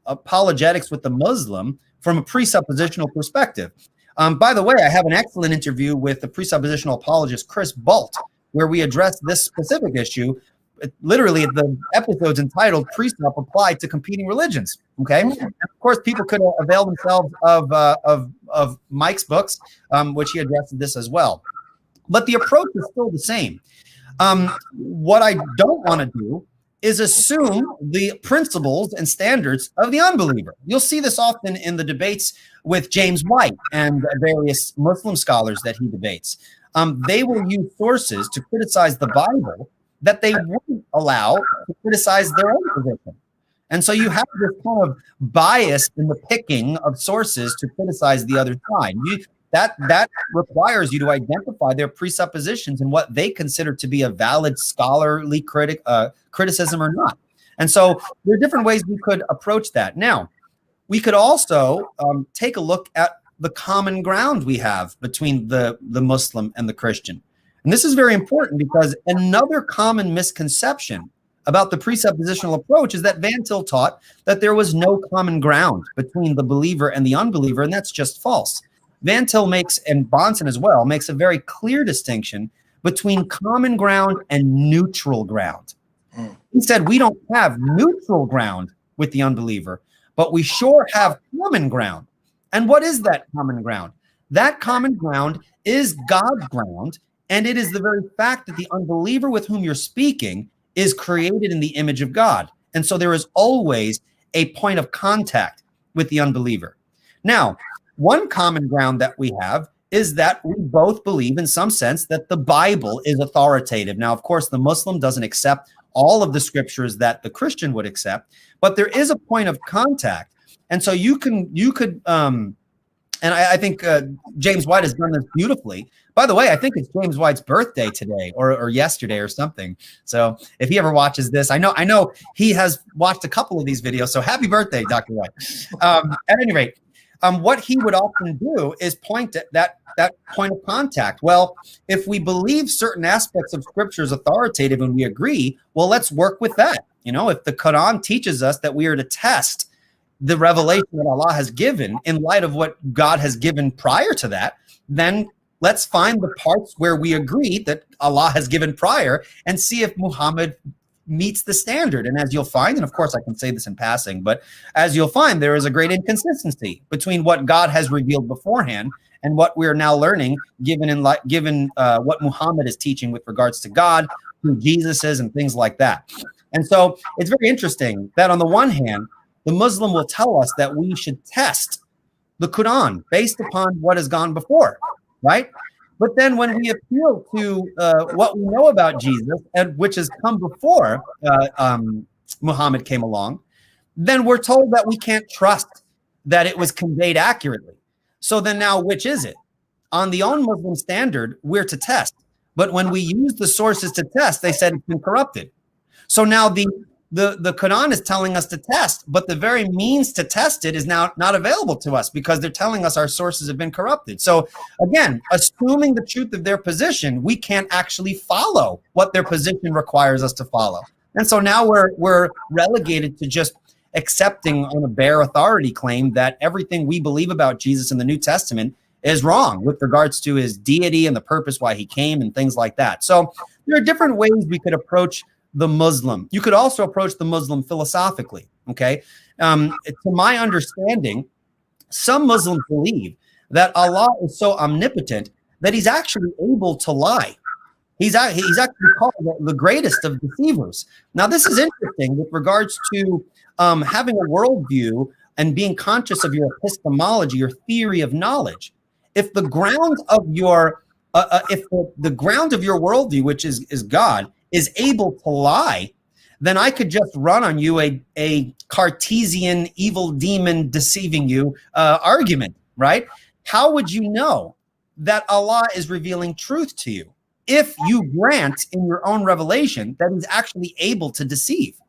apologetics with the Muslim from a presuppositional perspective? By the way, I have an excellent interview with the presuppositional apologist Chris Bult, where we address this specific issue. Literally, the episode's entitled "Presup Applied to Competing Religions." Okay, and of course, people could avail themselves of Mike's books, which he addresses this as well. But the approach is still the same. What I don't want to do is assume the principles and standards of the unbeliever. You'll see this often in the debates with James White and various Muslim scholars that he debates. They will use sources to criticize the Bible that they wouldn't allow to criticize their own position. And so you have this kind of bias in the picking of sources to criticize the other side. That requires you to identify their presuppositions and what they consider to be a valid scholarly criticism or not. And so there are different ways we could approach that. Now, we could also take a look at the common ground we have between the Muslim and the Christian. And this is very important because another common misconception about the presuppositional approach is that Van Til taught that there was no common ground between the believer and the unbeliever, and that's just false. Van Til makes, and Bahnsen as well, makes a very clear distinction between common ground and neutral ground. He said we don't have neutral ground with the unbeliever, but we sure have common ground. And what is that common ground? That common ground is God's ground, and it is the very fact that the unbeliever with whom you're speaking is created in the image of God. And so there is always a point of contact with the unbeliever. Now, one common ground that we have is that we both believe in some sense that the Bible is authoritative. Now, of course, the Muslim doesn't accept all of the scriptures that the Christian would accept, but there is a point of contact. And so you could, and I think James White has done this beautifully. By the way, I think it's James White's birthday today or yesterday or something. So if he ever watches this, I know he has watched a couple of these videos. So happy birthday, Dr. White. At any rate, what he would often do is point at that point of contact. Well, if we believe certain aspects of scripture is authoritative and we agree, well, let's work with that. You know, if the Quran teaches us that we are to test the revelation that Allah has given in light of what God has given prior to that, then let's find the parts where we agree that Allah has given prior and see if Muhammad meets the standard. And as you'll find, and of course I can say this in passing, but as you'll find, there is a great inconsistency between what God has revealed beforehand and what we are now learning, given what Muhammad is teaching with regards to God, who Jesus is, and things like that. And so it's very interesting that on the one hand, the Muslim will tell us that we should test the Quran based upon what has gone before, right? But then when we appeal to what we know about Jesus, and which has come before Muhammad came along, then we're told that we can't trust that it was conveyed accurately. So then now, which is it? On the own Muslim standard, we're to test. But when we use the sources to test, they said it's been corrupted. So now the Quran is telling us to test, but the very means to test it is now not available to us because they're telling us our sources have been corrupted. So again, assuming the truth of their position, we can't actually follow what their position requires us to follow. And so now we're relegated to just accepting on a bare authority claim that everything we believe about Jesus in the New Testament is wrong with regards to his deity and the purpose why he came and things like that. So there are different ways we could approach the Muslim. You could also approach the Muslim philosophically, okay? To my understanding, some Muslims believe that Allah is so omnipotent that he's actually able to lie. He's actually called the greatest of deceivers. Now, this is interesting with regards to having a worldview and being conscious of your epistemology, your theory of knowledge. If the ground of your the ground of your worldview, which is God, is able to lie, then I could just run on you a Cartesian evil demon deceiving you argument, right? How would you know that Allah is revealing truth to you if you grant in your own revelation that he's actually able to deceive?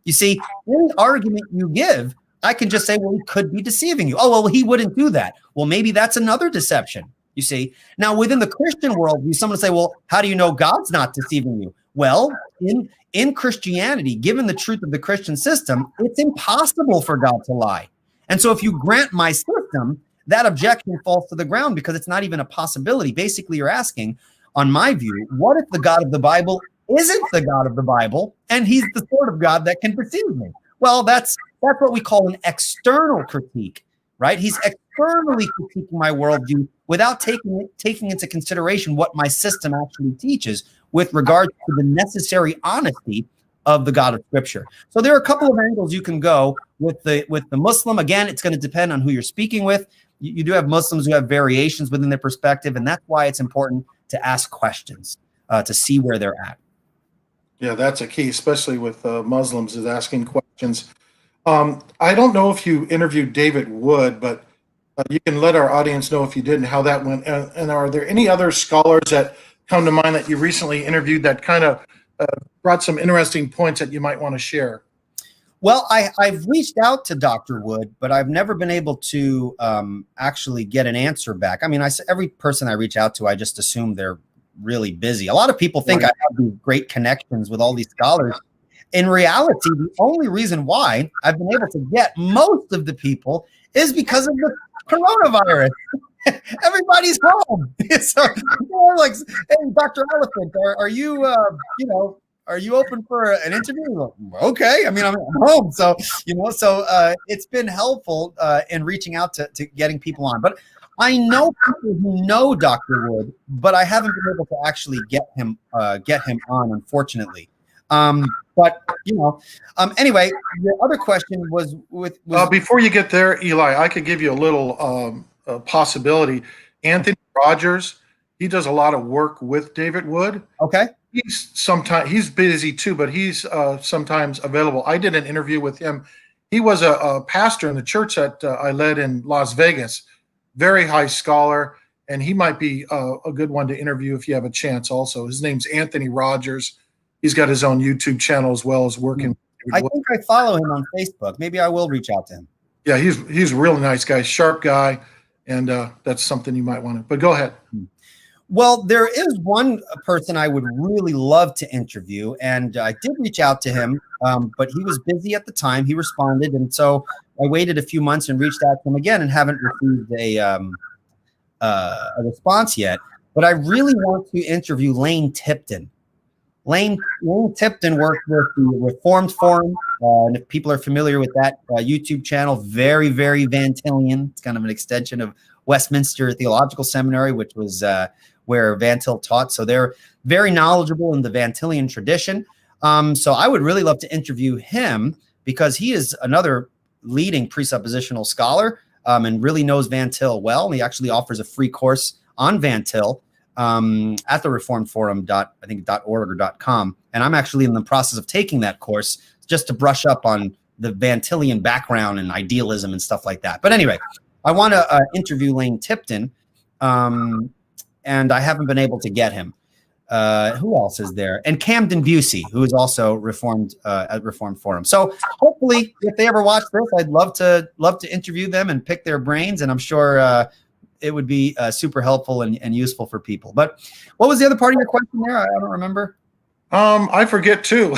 You see, any argument you give, I can just say, well, he could be deceiving you. Oh, well, he wouldn't do that. Well, maybe that's another deception, you see. Now, within the Christian world, someone say, well, how do you know God's not deceiving you? Well, in Christianity, given the truth of the Christian system, it's impossible for God to lie. And so if you grant my system, that objection falls to the ground because it's not even a possibility. Basically, you're asking, on my view, what if the God of the Bible isn't the God of the Bible and he's the sort of God that can deceive me? Well, that's what we call an external critique, right? He's externally critiquing my worldview without taking into consideration what my system actually teaches with regard to the necessary honesty of the God of Scripture. So there are a couple of angles you can go with the Muslim. Again, it's going to depend on who you're speaking with. You do have Muslims who have variations within their perspective, and that's why it's important to ask questions to see where they're at. Yeah, that's a key, especially with Muslims, is asking questions. I don't know if you interviewed David Wood, but you can let our audience know if you did and how that went. And are there any other scholars that come to mind that you recently interviewed that kind of brought some interesting points that you might want to share? Well, I've reached out to Dr. Wood, but I've never been able to actually get an answer back. I mean, every person I reach out to, I just assume they're really busy. A lot of people think I have these great connections with all these scholars. In reality, the only reason why I've been able to get most of the people is because of the coronavirus. Everybody's home. So they're like, hey, Dr. Elephant, are you, are you open for an interview? Like, okay. I mean, I'm home. So, it's been helpful in reaching out to getting people on. But I know people who know Dr. Wood, but I haven't been able to actually get him on, unfortunately. Anyway, your other question was before you get there, Eli, I could give you a little possibility. Anthony Rogers, he does a lot of work with David Wood. Okay. He's busy too, but he's sometimes available. I did an interview with him. He was a pastor in the church that I led in Las Vegas. Very high scholar, and he might be a good one to interview if you have a chance also. His name's Anthony Rogers. He's got his own YouTube channel as well as working. I think I follow him on Facebook. Maybe I will reach out to him. Yeah, he's a really nice guy, sharp guy, and that's something you might want to. But go ahead. Well, there is one person I would really love to interview, and I did reach out to him, but he was busy at the time. He responded, and so I waited a few months and reached out to him again and haven't received a response yet. But I really want to interview Lane Tipton. Lane Tipton worked with the Reformed Forum, and if people are familiar with that YouTube channel, very, very Van Tillian. It's kind of an extension of Westminster Theological Seminary, which was where Van Til taught. So they're very knowledgeable in the Van Tillian tradition. So I would really love to interview him because he is another leading presuppositional scholar and really knows Van Til well. And he actually offers a free course on Van Til at the Reformed Forum .org or .com. And I'm actually in the process of taking that course just to brush up on the Van Tillian background and idealism and stuff like that. But anyway, I want to interview Lane Tipton, and I haven't been able to get him. Who else is there? And Camden Busey, who is also Reformed at Reformed Forum. So hopefully, if they ever watch this, I'd love to interview them and pick their brains. And I'm sure it would be super helpful and useful for people. But what was the other part of your question there? I don't remember. I forget too.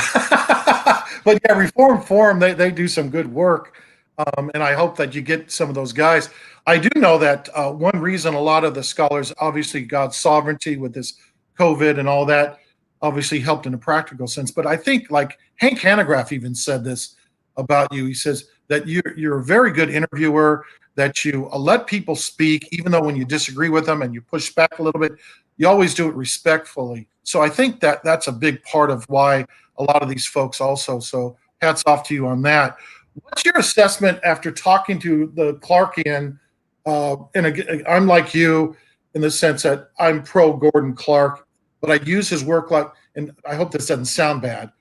But yeah, Reformed Forum, they do some good work. And I hope that you get some of those guys. I do know that one reason a lot of the scholars, obviously God's sovereignty with this COVID and all that, obviously helped in a practical sense. But I think like Hank Hanegraaff even said this about you. He says that you're a very good interviewer, that you let people speak, even though when you disagree with them and you push back a little bit, you always do it respectfully. So I think that that's a big part of why a lot of these folks also. So hats off to you on that. What's your assessment after talking to the Clarkian? And I'm like you in the sense that I'm pro Gordon Clark, but I use his work like, and I hope this doesn't sound bad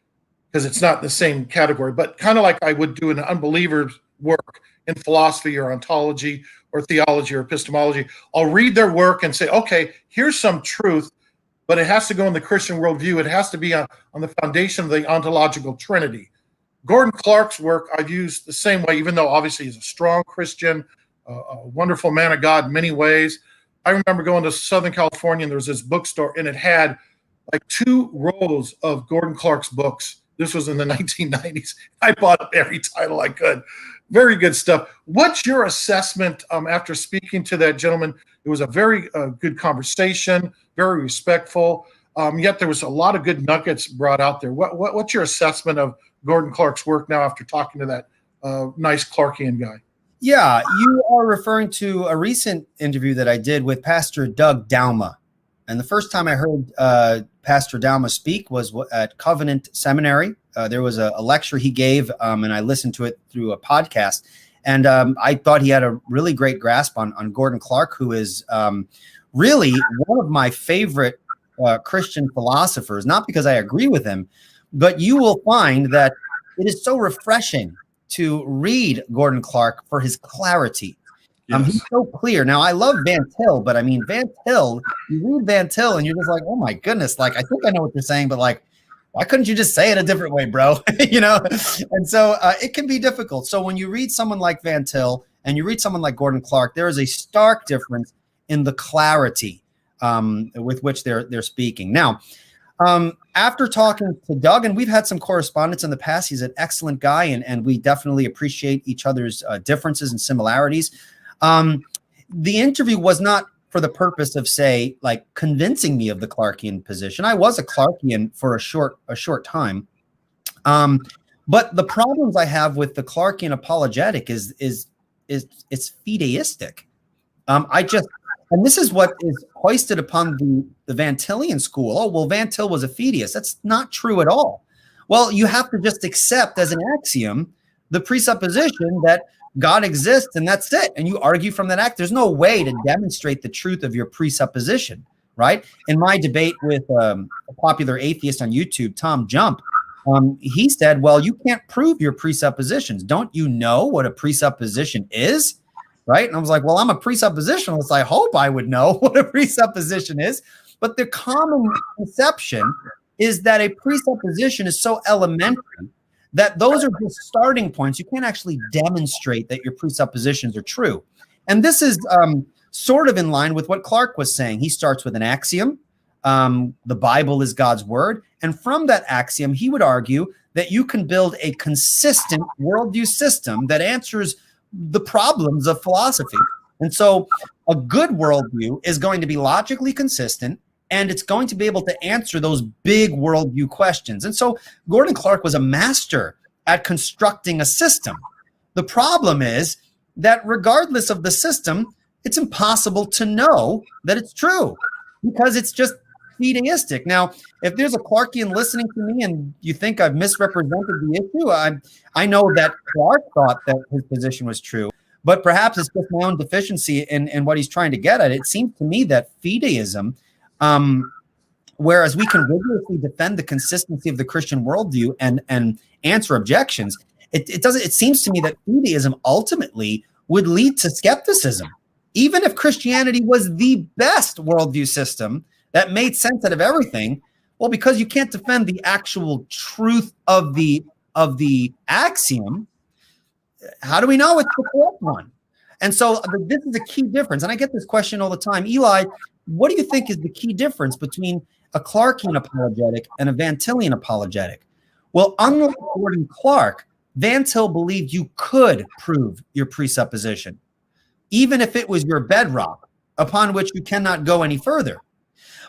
because it's not in the same category, but kind of like I would do an unbeliever's work in philosophy or ontology or theology or epistemology. I'll read their work and say, okay, here's some truth, but it has to go in the Christian worldview. It has to be on the foundation of the ontological trinity. Gordon Clark's work I've used the same way, even though obviously he's a strong Christian, a wonderful man of God in many ways. I remember going to Southern California and there was this bookstore and it had like 2 rows of Gordon Clark's books. This was in the 1990s. I bought up every title I could. Very good stuff. What's your assessment after speaking to that gentleman? It was a very good conversation, very respectful. Yet there was a lot of good nuggets brought out there. What's your assessment of Gordon Clark's work now after talking to that nice Clarkian guy? Yeah, you are referring to a recent interview that I did with Pastor Doug Dauma. And the first time I heard Pastor Dalma speak was at Covenant Seminary. There was a lecture he gave, and I listened to it through a podcast. And I thought he had a really great grasp on Gordon Clark, who is really one of my favorite Christian philosophers, not because I agree with him, but you will find that it is so refreshing to read Gordon Clark for his clarity. Yes. He's so clear. Now, I love Van Til, but I mean, Van Til, you read Van Til and you're just like, oh my goodness, like, I think I know what you're saying, but like, why couldn't you just say it a different way, bro? You know? And so it can be difficult. So when you read someone like Van Til and you read someone like Gordon Clark, there is a stark difference in the clarity with which they're speaking. Now, after talking to Doug, and we've had some correspondence in the past, he's an excellent guy, and we definitely appreciate each other's differences and similarities. The interview was not for the purpose of, say, like convincing me of the Clarkian position. I was a Clarkian for a short time. But the problems I have with the Clarkian apologetic is it's fideistic. And this is what is hoisted upon the Van Tillian school. Oh, well, Van Til was a fideist. That's not true at all. Well, you have to just accept as an axiom the presupposition that God exists and that's it. And you argue from that act. There's no way to demonstrate the truth of your presupposition, right? In my debate with a popular atheist on YouTube, Tom Jump, he said, well, you can't prove your presuppositions. Don't you know what a presupposition is? Right? And I was like, well, I'm a presuppositionalist. I hope I would know what a presupposition is. But the common conception is that a presupposition is so elementary that those are just starting points. You can't actually demonstrate that your presuppositions are true. And this is sort of in line with what Clark was saying. He starts with an axiom. The Bible is God's word. And from that axiom, he would argue that you can build a consistent worldview system that answers the problems of philosophy. And so a good worldview is going to be logically consistent, and it's going to be able to answer those big worldview questions. And so Gordon Clark was a master at constructing a system. The problem is that regardless of the system, it's impossible to know that it's true because it's just fideistic. Now, if there's a Clarkian listening to me and you think I've misrepresented the issue, I know that Clark thought that his position was true, but perhaps it's just my own deficiency in what he's trying to get at. It seems to me that fideism, whereas we can rigorously defend the consistency of the Christian worldview and answer objections, it seems to me that fideism ultimately would lead to skepticism. Even if Christianity was the best worldview system that made sense out of everything, well, because you can't defend the actual truth of the axiom, how do we know it's the correct one? And so this is a key difference. And I get this question all the time. Eli, what do you think is the key difference between a Clarkian apologetic and a Van Tillian apologetic? Well, unlike Gordon Clark, Van Til believed you could prove your presupposition, even if it was your bedrock upon which you cannot go any further.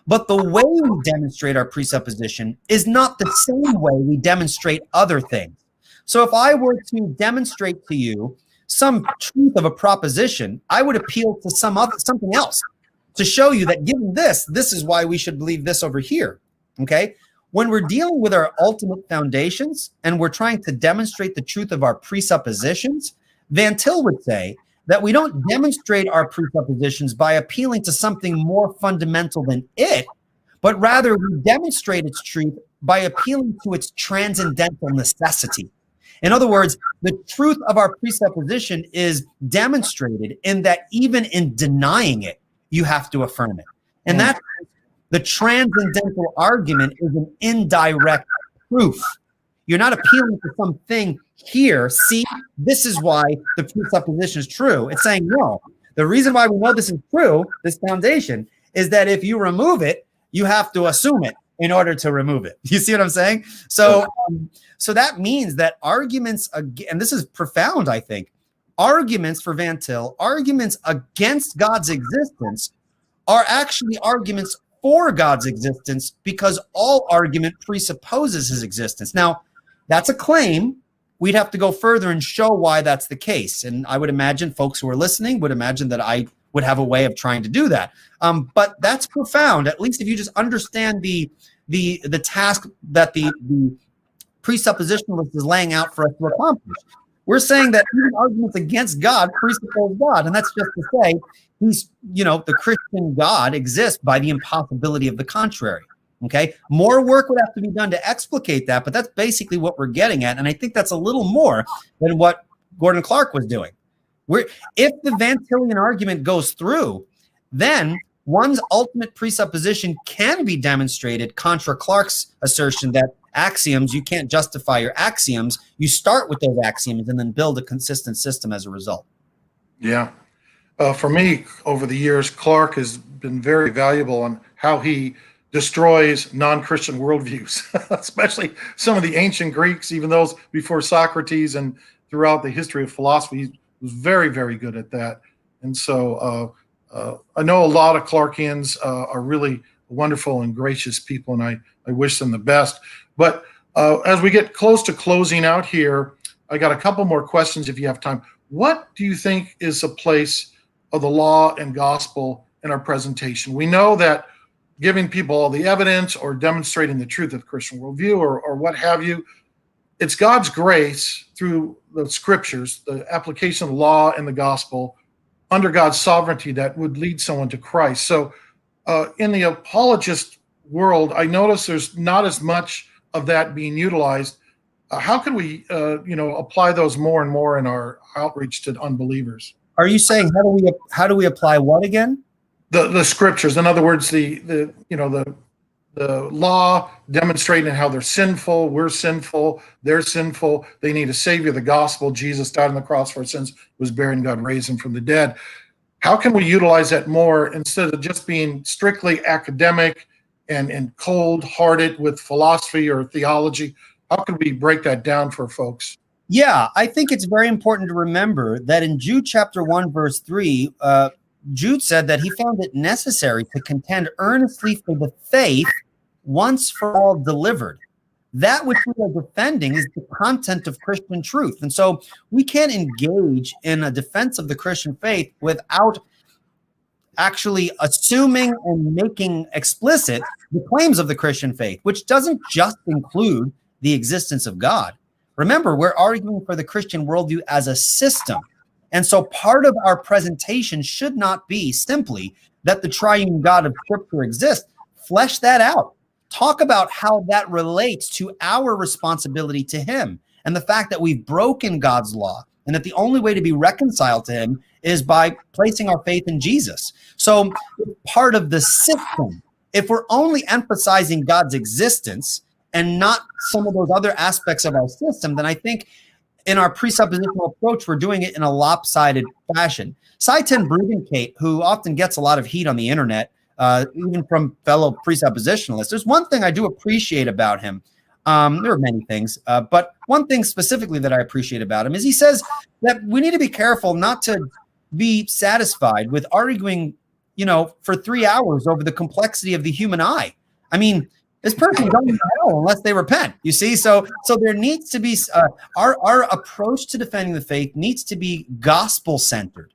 But the way we demonstrate our presupposition is not the same way we demonstrate other things. So if I were to demonstrate to you some truth of a proposition, I would appeal to something else to show you that given this is why we should believe this over here, okay? When we're dealing with our ultimate foundations and we're trying to demonstrate the truth of our presuppositions, Van Til would say that we don't demonstrate our presuppositions by appealing to something more fundamental than it, but rather we demonstrate its truth by appealing to its transcendental necessity. In other words, the truth of our presupposition is demonstrated in that even in denying it, you have to affirm it. And that's the transcendental argument is an indirect proof. You're not appealing to something here. See, this is why the presupposition is true. It's saying, no, the reason why we know this is true, this foundation, is that if you remove it, you have to assume it in order to remove it. You see what I'm saying? So that means that arguments, and this is profound, I think, arguments for Van Til, arguments against God's existence are actually arguments for God's existence because all argument presupposes his existence. Now, that's a claim. We'd have to go further and show why that's the case. And I would imagine folks who are listening would imagine that I would have a way of trying to do that. But that's profound, at least if you just understand the the task that the presuppositionalist is laying out for us to accomplish. We're saying that even arguments against God presuppose God, and that's just to say the Christian God exists by the impossibility of the contrary. Okay, more work would have to be done to explicate that, but that's basically what we're getting at, and I think that's a little more than what Gordon Clark was doing. If the Van Tillian argument goes through, then one's ultimate presupposition can be demonstrated contra Clark's assertion that axioms, you can't justify your axioms. You start with those axioms and then build a consistent system as a result. Yeah. For me, over the years, Clark has been very valuable on how he destroys non-Christian worldviews, especially some of the ancient Greeks, even those before Socrates, and throughout the history of philosophy. He was very, very good at that. And so I know a lot of Clarkians are really wonderful and gracious people, and I wish them the best. But as we get close to closing out here, I got a couple more questions if you have time. What do you think is a place of the law and gospel in our presentation? We know that giving people all the evidence or demonstrating the truth of the Christian worldview or what have you, it's God's grace through the scriptures, the application of the law and the gospel under God's sovereignty that would lead someone to Christ. So in the apologist world, I notice there's not as much of that being utilized. How can we apply those more and more in our outreach to unbelievers? Are you saying how do we apply what again? The scriptures. In other words, the law demonstrating how they're sinful, we're sinful, they're sinful, they need a savior, the gospel, Jesus died on the cross for our sins, was buried, and God raised him from the dead. How can we utilize that more instead of just being strictly academic and cold-hearted with philosophy or theology? How can we break that down for folks? Yeah, I think it's very important to remember that in Jude chapter 1, verse 3, Jude said that he found it necessary to contend earnestly for the faith once for all delivered. That which we are defending is the content of Christian truth. And so we can't engage in a defense of the Christian faith without actually assuming and making explicit the claims of the Christian faith, which doesn't just include the existence of God. Remember, we're arguing for the Christian worldview as a system. And so part of our presentation should not be simply that the triune God of Scripture exists. Flesh that out. Talk about how that relates to our responsibility to him and the fact that we've broken God's law and that the only way to be reconciled to him is by placing our faith in Jesus. So part of the system, if we're only emphasizing God's existence and not some of those other aspects of our system, then I think in our presuppositional approach, we're doing it in a lopsided fashion. Seitan Bruggencate, who often gets a lot of heat on the internet, even from fellow presuppositionalists, there's one thing I do appreciate about him. There are many things, but one thing specifically that I appreciate about him is he says that we need to be careful not to be satisfied with arguing, for 3 hours over the complexity of the human eye. I mean, this person doesn't to hell unless they repent. You see, so there needs to be our approach to defending the faith needs to be gospel centered.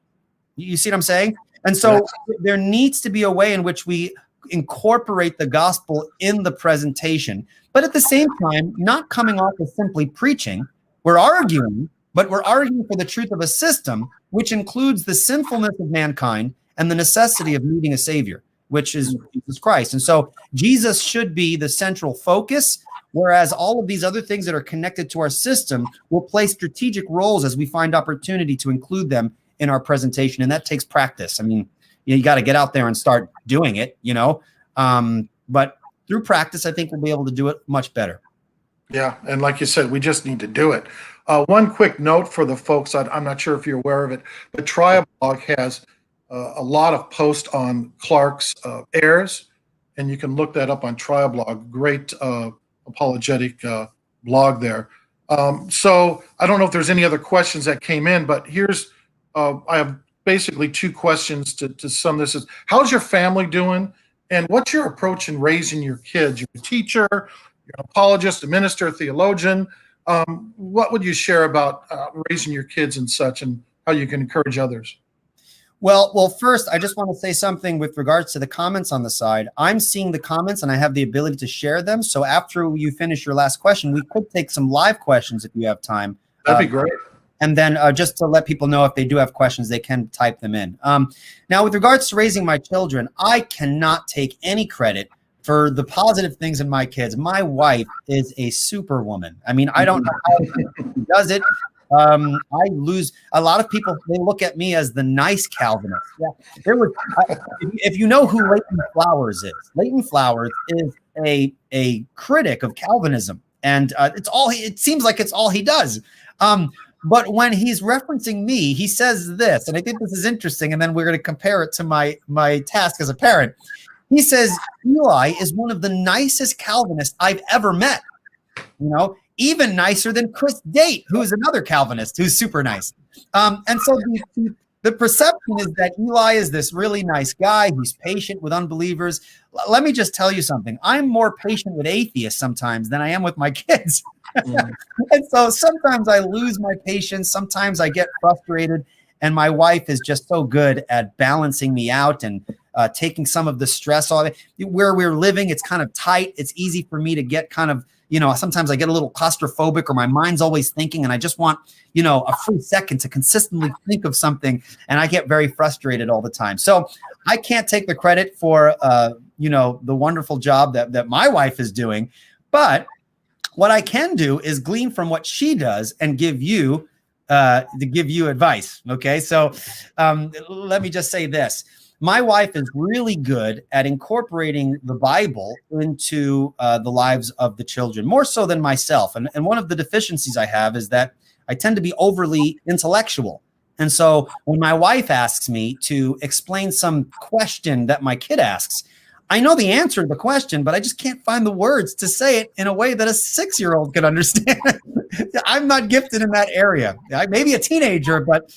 You see what I'm saying? And so there needs to be a way in which we incorporate the gospel in the presentation, but at the same time, not coming off as simply preaching. We're arguing, but we're arguing for the truth of a system, which includes the sinfulness of mankind and the necessity of needing a savior, which is Jesus Christ. And so Jesus should be the central focus, whereas all of these other things that are connected to our system will play strategic roles as we find opportunity to include them in our presentation. And that takes practice. I mean, you got to get out there and start doing it, but through practice, I think we'll be able to do it much better. Yeah. And like you said, we just need to do it. One quick note for the folks, I'm not sure if you're aware of it, but Triablog has a lot of posts on Clark's errors, and you can look that up on Triablog. Great apologetic blog there. So I don't know if there's any other questions that came in, but here's I have basically two questions to sum this is: how's your family doing, and what's your approach in raising your kids? You're a teacher, you're an apologist, a minister, a theologian. What would you share about raising your kids and such, and how you can encourage others? Well, first, I just want to say something with regards to the comments on the side. I'm seeing the comments and I have the ability to share them. So after you finish your last question, we could take some live questions if you have time. That'd be great. And then just to let people know if they do have questions, they can type them in. Now, with regards to raising my children, I cannot take any credit for the positive things in my kids. My wife is a superwoman. I mean, I don't know how she does it. I lose a lot of people. They look at me as the nice Calvinist. Yeah, if you know who Leighton Flowers is, Leighton Flowers is a critic of Calvinism, and it seems like it's all he does. But when he's referencing me, he says this, and I think this is interesting. And then we're going to compare it to my task as a parent. He says Eli is one of the nicest Calvinists I've ever met. You know, even nicer than Chris Date, who is another Calvinist who's super nice. And so the perception is that Eli is this really nice guy. He's patient with unbelievers. Let me just tell you something. I'm more patient with atheists sometimes than I am with my kids. And so sometimes I lose my patience. Sometimes I get frustrated. And my wife is just so good at balancing me out and taking some of the stress off. Where we're living, it's kind of tight. It's easy for me to get kind of, sometimes I get a little claustrophobic or my mind's always thinking and I just want, a free second to consistently think of something. And I get very frustrated all the time. So I can't take the credit for, the wonderful job that my wife is doing. But what I can do is glean from what she does and give you advice. Okay. So let me just say this. My wife is really good at incorporating the Bible into the lives of the children, more so than myself. And one of the deficiencies I have is that I tend to be overly intellectual. And so when my wife asks me to explain some question that my kid asks, I know the answer to the question, but I just can't find the words to say it in a way that a 6-year-old could understand. I'm not gifted in that area. Maybe a teenager, but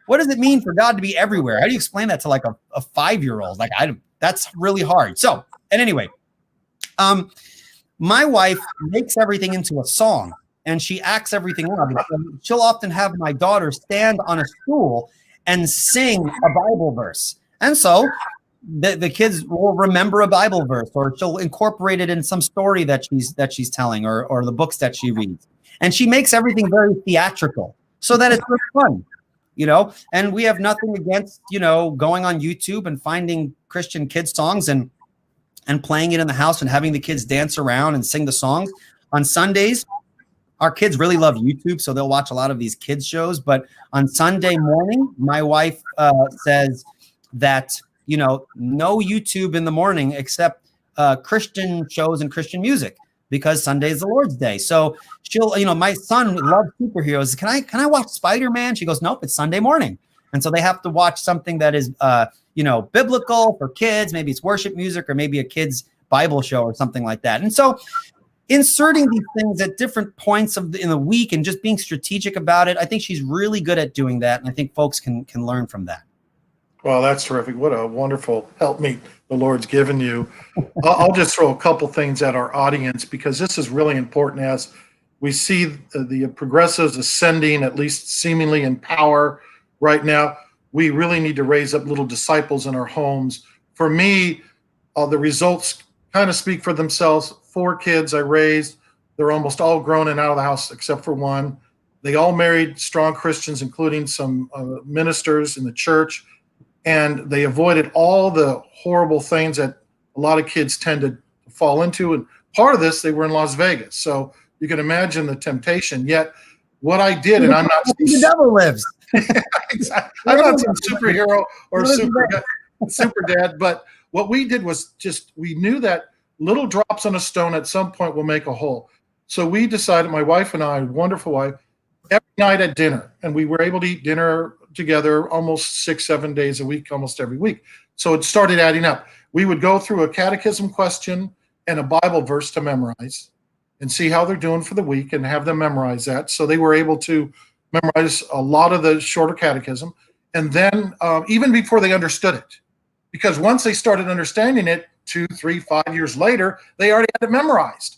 what does it mean for God to be everywhere? How do you explain that to like a 5-year-old? That's really hard. So, and anyway, my wife makes everything into a song and she acts everything out. She'll often have my daughter stand on a stool and sing a Bible verse. And so the kids will remember a Bible verse, or she'll incorporate it in some story that she's telling, or the books that she reads. And she makes everything very theatrical so that it's really fun, and we have nothing against, going on YouTube and finding Christian kids songs and playing it in the house and having the kids dance around and sing the songs. On Sundays, our kids really love YouTube, so they'll watch a lot of these kids shows. But on Sunday morning, my wife says that, no YouTube in the morning except Christian shows and Christian music, because Sunday is the Lord's Day. So she'll, my son loves superheroes. Can I watch Spider-Man? She goes, nope, it's Sunday morning. And so they have to watch something that is, biblical for kids. Maybe it's worship music, or maybe a kid's Bible show or something like that. And so inserting these things at different points in the week and just being strategic about it, I think she's really good at doing that. And I think folks can learn from that. Well, that's terrific. What a wonderful helpmeet the Lord's given you. I'll just throw a couple things at our audience, because this is really important as we see the progressives ascending, at least seemingly in power right now. We really need to raise up little disciples in our homes. For me, the results kind of speak for themselves. 4 kids I raised. They're almost all grown and out of the house except for one. They all married strong Christians, including some ministers in the church. And they avoided all the horrible things that a lot of kids tend to fall into. And part of this, they were in Las Vegas. So you can imagine the temptation. Yet what I did, and I'm not... The devil lives. I'm not some superhero or super dad, but what we did was we knew that little drops on a stone at some point will make a hole. So we decided, my wife and I, wonderful wife, every night at dinner, and we were able to eat dinner together almost 6-7 days a week, almost every week. So it started adding up. We would go through a catechism question and a Bible verse to memorize and see how they're doing for the week and have them memorize that. So they were able to memorize a lot of the shorter catechism. And then even before they understood it, because once they started understanding it, 2, 3, 5 years later, they already had it memorized.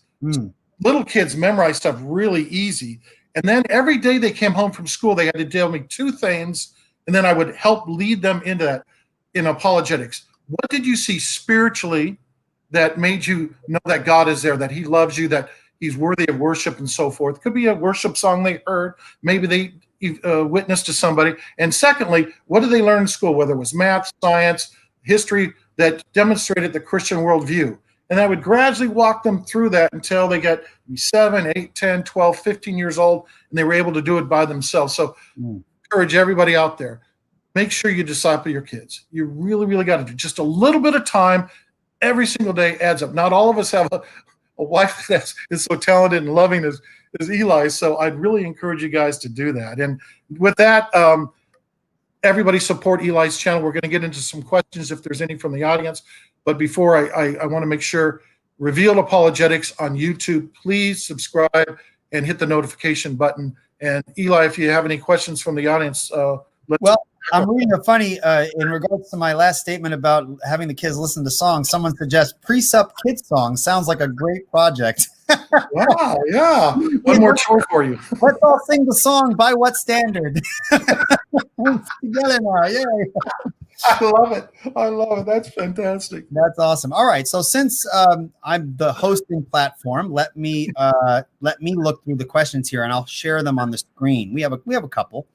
Little kids memorize stuff really easy. And then every day they came home from school, they had to tell me 2 things and then I would help lead them into that in apologetics. What did you see spiritually that made you know that God is there, that he loves you, that he's worthy of worship and so forth? It could be a worship song they heard. Maybe they witnessed to somebody. And secondly, what did they learn in school, whether it was math, science, history, that demonstrated the Christian worldview? And I would gradually walk them through that until they got 7, 8, 10, 12, 15 years old, and they were able to do it by themselves. So encourage everybody out there, make sure you disciple your kids. You really, really got to do just a little bit of time every single day adds up. Not all of us have a wife that is so talented and loving as Eli. So I'd really encourage you guys to do that. And with that, everybody support Eli's channel. We're going to get into some questions if there's any from the audience. But before I want to make sure, Revealed Apologetics on YouTube, please subscribe and hit the notification button. And Eli, if you have any questions from the audience, I'm reading a funny, in regards to my last statement about having the kids listen to songs, someone suggests Presup Kids Song. Sounds like a great project. Wow, yeah. One more chore for you. Let's all sing the song, By What Standard? Together now, yay. I love it. I love it. That's fantastic. That's awesome. All right. So since I'm the hosting platform, let me look through the questions here, and I'll share them on the screen. We have a couple.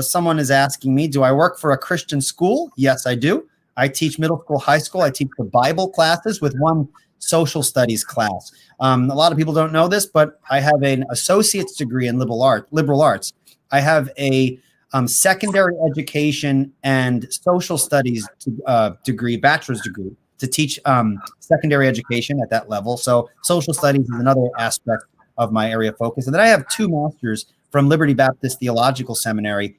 Someone is asking me, do I work for a Christian school? Yes, I do. I teach middle school, high school. I teach the Bible classes with one social studies class. A lot of people don't know this, but I have an associate's degree in liberal arts. I have a secondary education and social studies degree, bachelor's degree, to teach secondary education at that level. So social studies is another aspect of my area of focus. And then I have 2 masters from Liberty Baptist Theological Seminary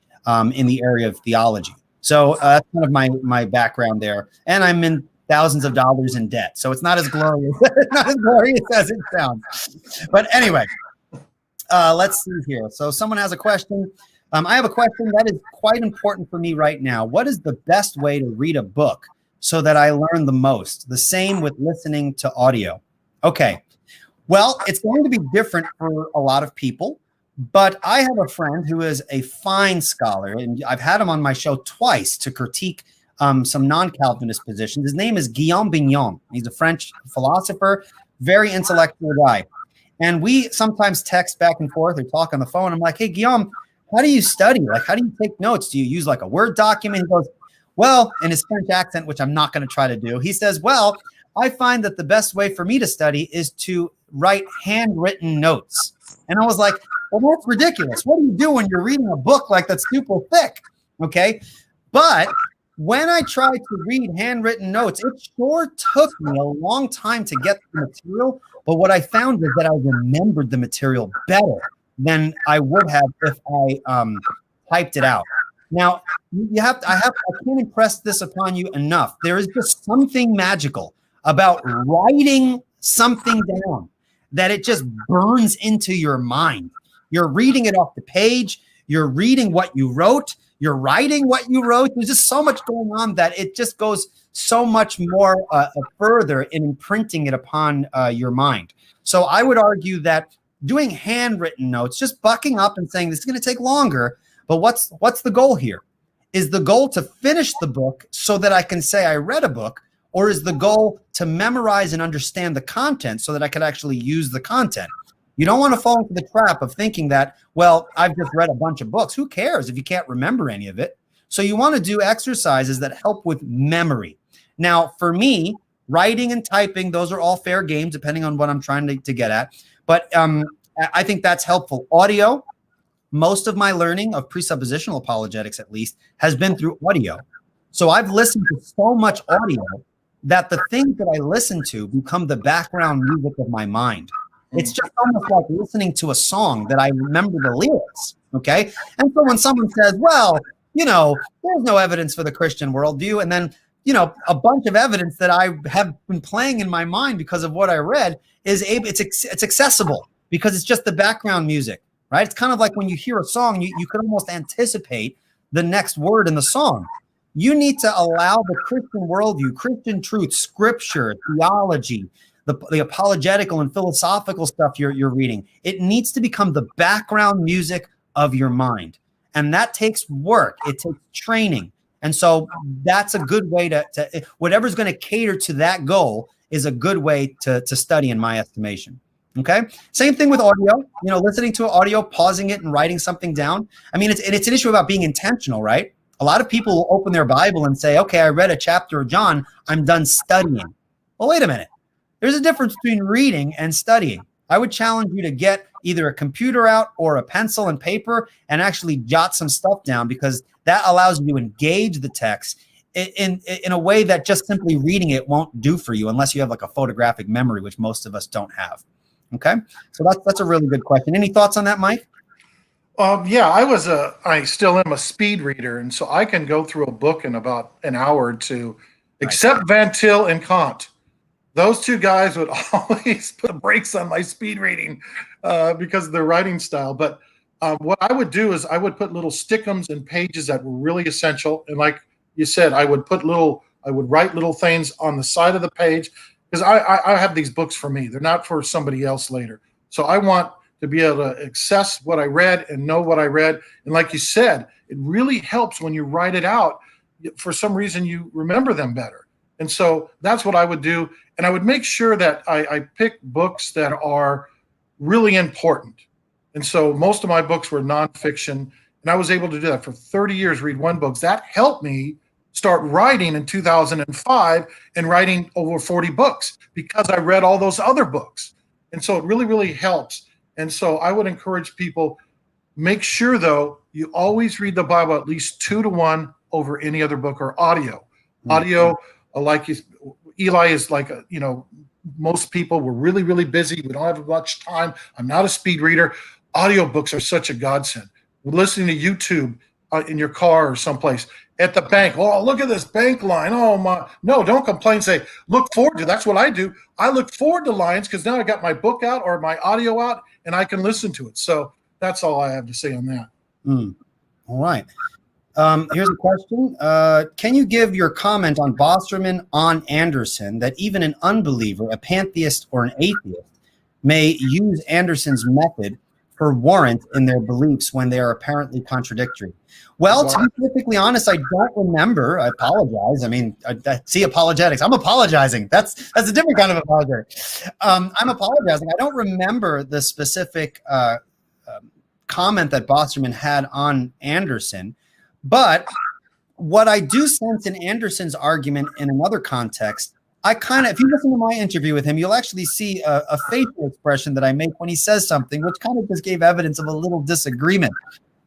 in the area of theology. So that's kind of my background there. And I'm in thousands of dollars in debt. So it's not as glorious, as it sounds. But anyway, let's see here. So someone has a question. I have a question that is quite important for me right now. What is the best way to read a book so that I learn the most? The same with listening to audio. Okay. Well, it's going to be different for a lot of people. But I have a friend who is a fine scholar, and I've had him on my show twice to critique some non-Calvinist positions. His name is Guillaume Bignon. He's a French philosopher, very intellectual guy. And we sometimes text back and forth or talk on the phone. I'm like, hey, Guillaume, how do you study? Like, how do you take notes? Do you use like a Word document? He goes, well, in his French accent, which I'm not going to try to do. He says, well, I find that the best way for me to study is to write handwritten notes. And I was like, well, that's ridiculous. What do you do when you're reading a book like that's super thick? Okay. But when I tried to read handwritten notes, it sure took me a long time to get the material. But what I found is that I remembered the material better than I would have if I typed it out. Now, I can't impress this upon you enough. There is just something magical about writing something down that it just burns into your mind. You're reading it off the page. You're reading what you wrote. You're writing what you wrote. There's just so much going on that it just goes so much more further in imprinting it upon your mind. So I would argue that doing handwritten notes, just bucking up and saying this is going to take longer, but what's the goal here? Is the goal to finish the book so that I can say I read a book, or is the goal to memorize and understand the content so that I can actually use the content? You don't want to fall into the trap of thinking that, well, I've just read a bunch of books. Who cares if you can't remember any of it? So you want to do exercises that help with memory. Now, for me, writing and typing, those are all fair games, depending on what I'm trying to get at. But I think that's helpful. Audio, most of my learning of presuppositional apologetics, at least, has been through audio. So I've listened to so much audio that the things that I listen to become the background music of my mind. It's just almost like listening to a song that I remember the lyrics, okay? And so when someone says, well, there's no evidence for the Christian worldview, and then, a bunch of evidence that I have been playing in my mind because of what I read it's accessible because it's just the background music, right? It's kind of like when you hear a song, you can almost anticipate the next word in the song. You need to allow the Christian worldview, Christian truth, scripture, theology, the apologetical and philosophical stuff you're reading. It needs to become the background music of your mind. And that takes work. It takes training. And so that's a good way to whatever's going to cater to that goal is a good way to study, in my estimation. Okay. Same thing with audio, listening to audio, pausing it and writing something down. I mean, it's an issue about being intentional, right? A lot of people will open their Bible and say, okay, I read a chapter of John. I'm done studying. Well, wait a minute. There's a difference between reading and studying. I would challenge you to get either a computer out or a pencil and paper and actually jot some stuff down, because that allows you to engage the text in a way that just simply reading it won't do for you, unless you have like a photographic memory, which most of us don't have. Okay, so that's a really good question. Any thoughts on that, Mike? Yeah, I still am a speed reader, and so I can go through a book in about an hour or two, except Van Til and Kant. Those two guys would always put brakes on my speed reading because of their writing style. But what I would do is I would put little stickums and pages that were really essential. And like you said, I would write little things on the side of the page, because I have these books for me. They're not for somebody else later. So I want to be able to access what I read and know what I read. And like you said, it really helps when you write it out. For some reason, you remember them better. And so that's what I would do. And I would make sure that I pick books that are really important. And so most of my books were nonfiction. And I was able to do that for 30 years, read one book. That helped me start writing in 2005 and writing over 40 books because I read all those other books. And so it really, really helps. And so I would encourage people, make sure, though, you always read the Bible at least 2-to-1 over any other book or audio. Mm-hmm. Audio, like Eli is like, most people were really, really busy. We don't have much time. I'm not a speed reader. Audiobooks are such a godsend. Listening to YouTube in your car or someplace. At the bank, oh, look at this bank line. Oh, my. No, don't complain. Say, look forward to. That's what I do. I look forward to lines because now I got my book out or my audio out and I can listen to it. So that's all I have to say on that. All right. Here's a question. Can you give your comment on Bahnsen on Anderson, that even an unbeliever, a pantheist, or an atheist may use Anderson's method for warrant in their beliefs when they are apparently contradictory? Well, to be perfectly honest, I don't remember. I apologize. I mean, I see apologetics. I'm apologizing. That's a different kind of apologetic. I'm apologizing. I don't remember the specific comment that Bahnsen had on Anderson. But what I do sense in Anderson's argument in another context, if you listen to my interview with him, you'll actually see a facial expression that I make when he says something, which kind of just gave evidence of a little disagreement.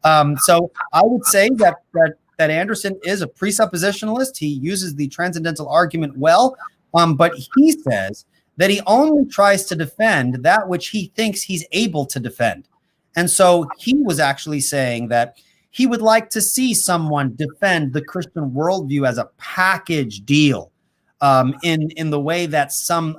So I would say that Anderson is a presuppositionalist. He uses the transcendental argument well, but he says that he only tries to defend that which he thinks he's able to defend. And so he was actually saying that he would like to see someone defend the Christian worldview as a package deal, in the way that some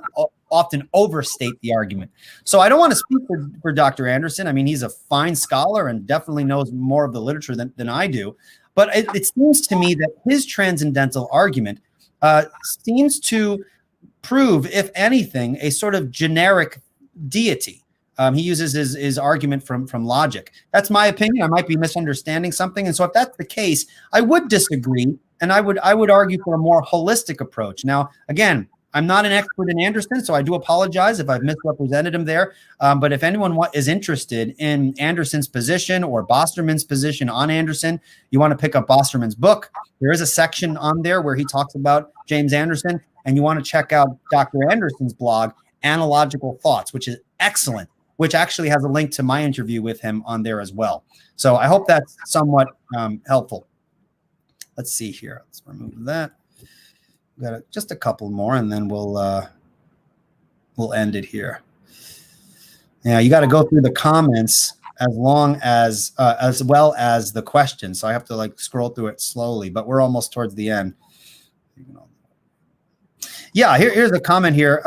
often overstate the argument. So I don't want to speak for Dr. Anderson. I mean, he's a fine scholar and definitely knows more of the literature than I do. But it seems to me that his transcendental argument seems to prove, if anything, a sort of generic deity. He uses his argument from logic. That's my opinion. I might be misunderstanding something. And so if that's the case, I would disagree. And I would argue for a more holistic approach. Now, again, I'm not an expert in Anderson, so I do apologize if I've misrepresented him there. But if anyone is interested in Anderson's position or Bosterman's position on Anderson, you want to pick up Bosterman's book. There is a section on there where he talks about James Anderson, and you want to check out Dr. Anderson's blog, Analogical Thoughts, which is excellent, which actually has a link to my interview with him on there as well. So I hope that's somewhat helpful. Let's see here. Let's remove that. We've got just a couple more, and then we'll end it here. Yeah, you got to go through the comments as well as the questions. So I have to scroll through it slowly, but we're almost towards the end. Yeah, here's a comment here.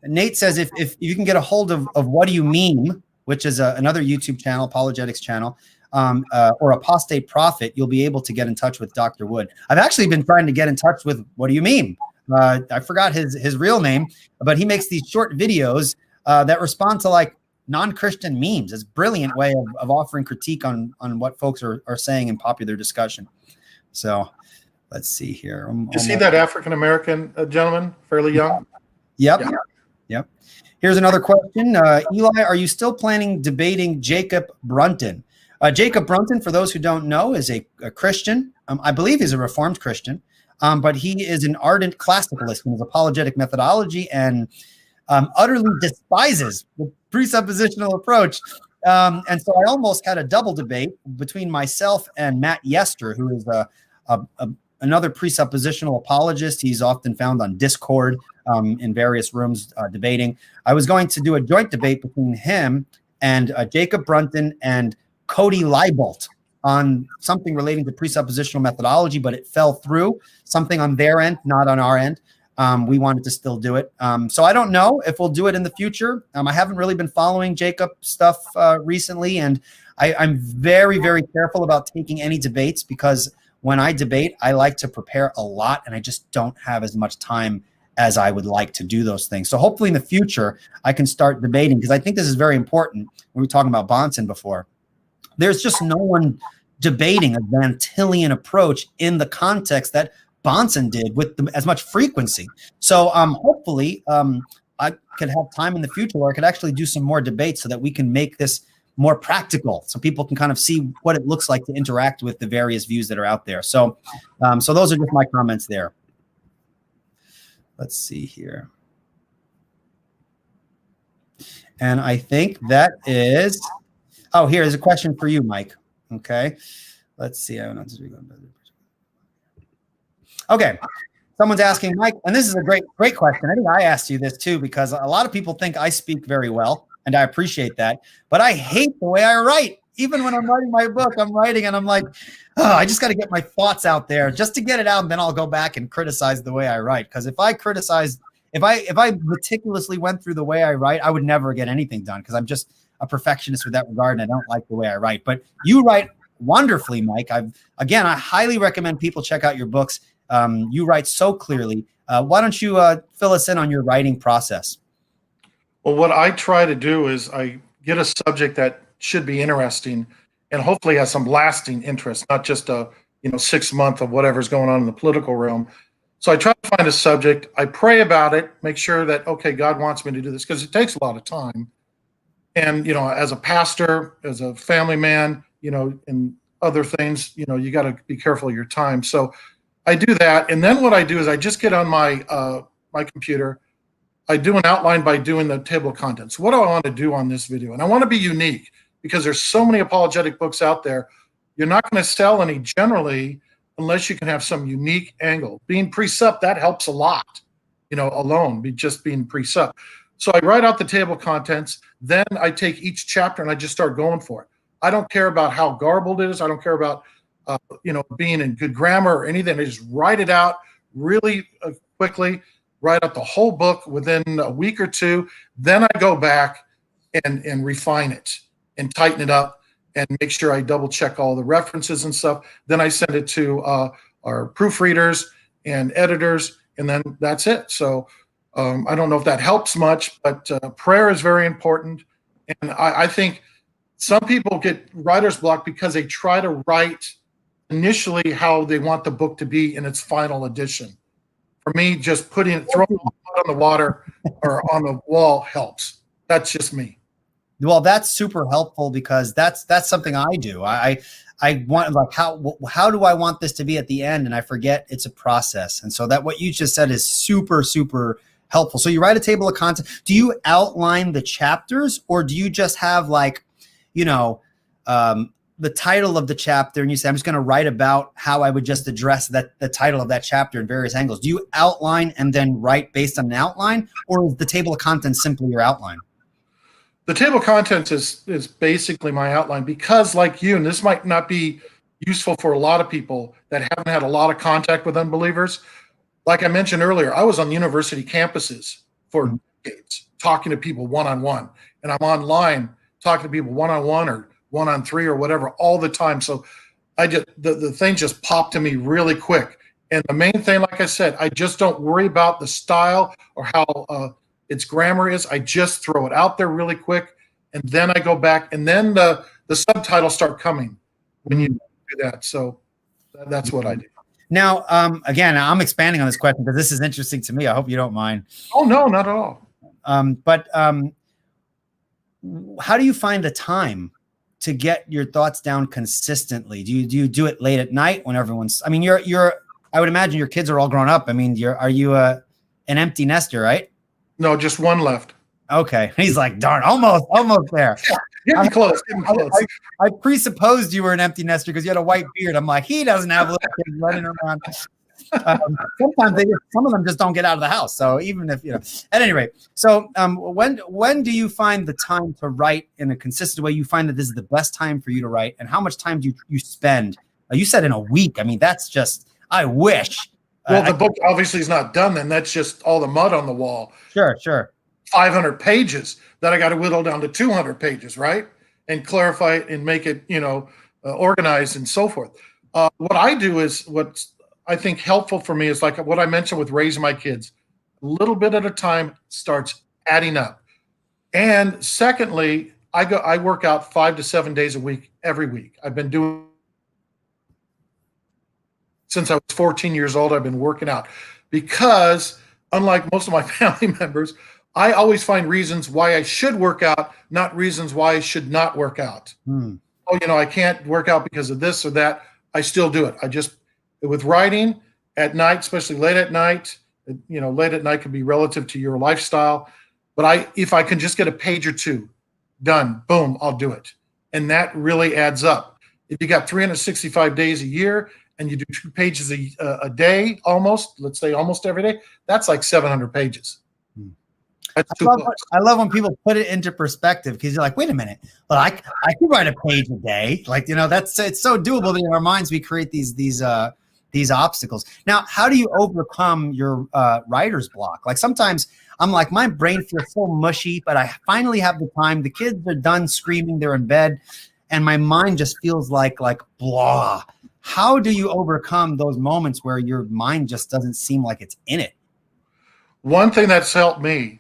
Nate says if you can get a hold of What Do You Mean, which is another YouTube channel, Apologetics channel, or Apostate Prophet, you'll be able to get in touch with Dr. Wood. I've actually been trying to get in touch with What Do You Mean? I forgot his real name, but he makes these short videos that respond to non-Christian memes. It's a brilliant way of offering critique on what folks are saying in popular discussion. So let's see here. You see that African-American gentleman, fairly young? Yep. Here's another question. Eli, are you still planning debating Jacob Brunton? Jacob Brunton, for those who don't know, is a Christian. I believe he's a Reformed Christian, but he is an ardent classicalist in his apologetic methodology and utterly despises the presuppositional approach. And so I almost had a double debate between myself and Matt Yester, who is another presuppositional apologist. He's often found on Discord in various rooms debating. I was going to do a joint debate between him and Jacob Brunton and Cody Leibolt on something relating to presuppositional methodology, but it fell through. Something on their end, not on our end. We wanted to still do it. So I don't know if we'll do it in the future. I haven't really been following Jacob stuff recently, and I'm very, very careful about taking any debates because when I debate, I like to prepare a lot, and I just don't have as much time as I would like to do those things. So hopefully in the future, I can start debating because I think this is very important. We were talking about Bahnsen before. There's just no one debating a Van Tillian approach in the context that Bahnsen did with as much frequency. So hopefully I could have time in the future where I could actually do some more debates so that we can make this more practical so people can kind of see what it looks like to interact with the various views that are out there. So so those are just my comments there. Let's see here. And I think that is, oh, here's a question for you, Mike. Okay. Let's see. Okay. Someone's asking, Mike, and this is a great question. I think I asked you this too, because a lot of people think I speak very well, and I appreciate that, but I hate the way I write. Even when I'm writing my book, I'm writing and I'm like, oh, I just got to get my thoughts out there just to get it out. And then I'll go back and criticize the way I write. Because if I meticulously went through the way I write, I would never get anything done because I'm just a perfectionist with that regard. And I don't like the way I write, but you write wonderfully, Mike. I highly recommend people check out your books. You write so clearly. Why don't you fill us in on your writing process? Well, what I try to do is I get a subject that should be interesting and hopefully has some lasting interest, not just a 6 month of whatever's going on in the political realm. So I try to find a subject, I pray about it, make sure that, okay, God wants me to do this because it takes a lot of time. And, as a pastor, as a family man, and other things, you got to be careful of your time. So I do that. And then what I do is I just get on my my computer. I do an outline by doing the table of contents. What do I want to do on this video? And I want to be unique because there's so many apologetic books out there. You're not going to sell any generally unless you can have some unique angle. Being precept, that helps a lot, alone, just being precept. So I write out the table of contents. Then I take each chapter and I just start going for it. I don't care about how garbled it is. I don't care about, being in good grammar or anything. I just write it out really quickly, write out the whole book within a week or two. Then I go back and refine it and tighten it up and make sure I double check all the references and stuff. Then I send it to our proofreaders and editors, and then that's it. So I don't know if that helps much, but prayer is very important. And I think some people get writer's block because they try to write initially how they want the book to be in its final edition. For me, just throwing it on the water or on the wall helps. That's just me. Well, that's super helpful because that's something I do. I want, like, how do I want this to be at the end? And I forget it's a process. And so that what you just said is super, super helpful. So you write a table of contents. Do you outline the chapters, or do you just have the title of the chapter and you say, I'm just going to write about how I would just address the title of that chapter in various angles? Do you outline and then write based on an outline, or is the table of contents simply your outline? The table of contents is basically my outline because, like you, and this might not be useful for a lot of people that haven't had a lot of contact with unbelievers. Like I mentioned earlier, I was on university campuses for decades, talking to people one-on-one, and I'm online talking to people one-on-one or one-on-three or whatever all the time. So the thing just popped to me really quick. And the main thing, like I said, I just don't worry about the style or how its grammar is. I just throw it out there really quick, and then I go back, and then the subtitles start coming when you do that. So that's what I do. Now, again, I'm expanding on this question because this is interesting to me. I hope you don't mind. Oh, no, not at all. But how do you find the time to get your thoughts down consistently? Do you do it late at night when everyone's, I mean, I would imagine your kids are all grown up. I mean, are you an empty nester, right? No, just one left. Okay. He's like, darn, almost there. Getting close. I presupposed you were an empty nester because you had a white beard. I'm like, he doesn't have little kids running around. Sometimes some of them just don't get out of the house. So even if, at any rate, so when do you find the time to write in a consistent way? You find that this is the best time for you to write, and how much time do you spend? You said in a week. I mean, that's just, I wish. Well, the book obviously is not done then. That's just all the mud on the wall. Sure. 500 pages that I got to whittle down to 200 pages, right? And clarify it and make it, organized and so forth. What I do is what's I think helpful for me is like what I mentioned with raising my kids. A little bit at a time starts adding up. And secondly, I work out 5 to 7 days a week, every week. I've been doing since I was 14 years old. I've been working out because unlike most of my family members, I always find reasons why I should work out, not reasons why I should not work out. Oh, I can't work out because of this or that. I still do it. With writing at night, especially late at night, late at night can be relative to your lifestyle. But if I can just get a page or two done, boom, I'll do it. And that really adds up. If you got 365 days a year and you do 2 pages a day, let's say almost every day, that's like 700 pages. I love when people put it into perspective because you're like, wait a minute, but I could write a page a day. Like, it's so doable that in our minds we create these obstacles. Now, how do you overcome your writer's block? Like sometimes I'm like, my brain feels so mushy, but I finally have the time. The kids are done screaming, they're in bed, and my mind just feels like blah. How do you overcome those moments where your mind just doesn't seem like it's in it? One thing that's helped me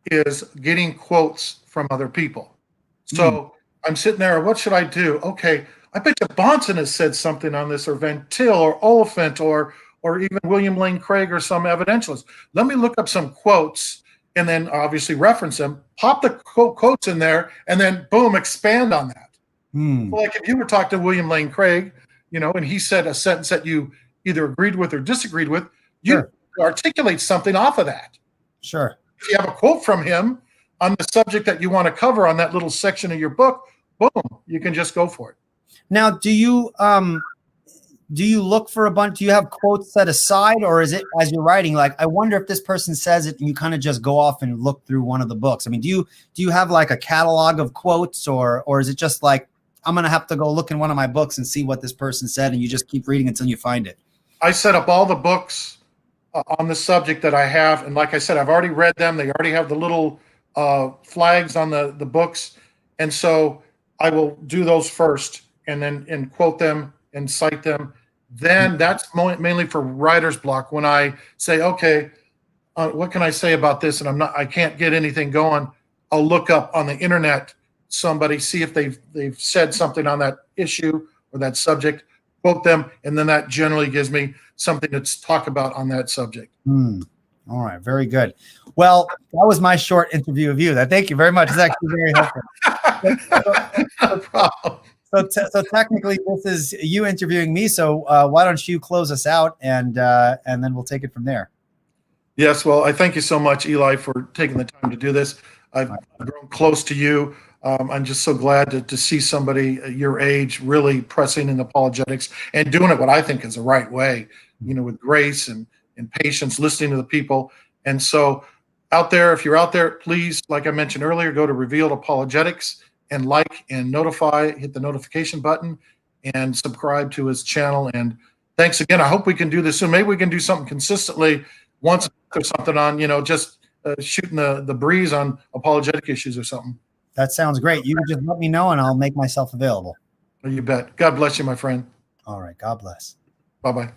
is getting quotes from other people. So I'm sitting there, what should I do? Okay, I bet you Bahnsen has said something on this, or Van Til, or Oliphant, or even William Lane Craig, or some evidentialist. Let me look up some quotes and then obviously reference them, pop the quotes in there, and then boom, expand on that. So like if you were talking to William Lane Craig, and he said a sentence that you either agreed with or disagreed with, you articulate something off of that. Sure. If you have a quote from him on the subject that you want to cover on that little section of your book, boom, you can just go for it. Now, do you look for a bunch? Do you have quotes set aside, or is it as you're writing? Like, I wonder if this person says it, and you kind of just go off and look through one of the books. I mean, do you have like a catalog of quotes, or is it just like I'm gonna have to go look in one of my books and see what this person said, and you just keep reading until you find it? I set up all the books on the subject that I have, and like I said, I've already read them. They already have the little flags on the books, and so I will do those first, and then quote them and cite them. Then that's mainly for writer's block. When I say, okay, what can I say about this, and I can't get anything going, I'll look up on the internet somebody, see if they've said something on that issue or that subject, quote them, and then that generally gives me something to talk about on that subject. All right, very good. Well, that was my short interview of you. Thank you very much. It's actually very helpful. No problem. So technically, this is you interviewing me. So why don't you close us out, and then we'll take it from there. Yes, well, I thank you so much, Eli, for taking the time to do this. I've grown close to you. I'm just so glad to see somebody your age really pressing in apologetics and doing it what I think is the right way, with grace and patience, listening to the people. And so out there, if you're out there, please, like I mentioned earlier, go to Revealed Apologetics and like and notify, hit the notification button and subscribe to his channel. And thanks again. I hope we can do this soon. Maybe we can do something consistently once or something on, just shooting the breeze on apologetic issues or something. That sounds great. You just let me know and I'll make myself available. You bet. God bless you, my friend. All right. God bless. Bye-bye.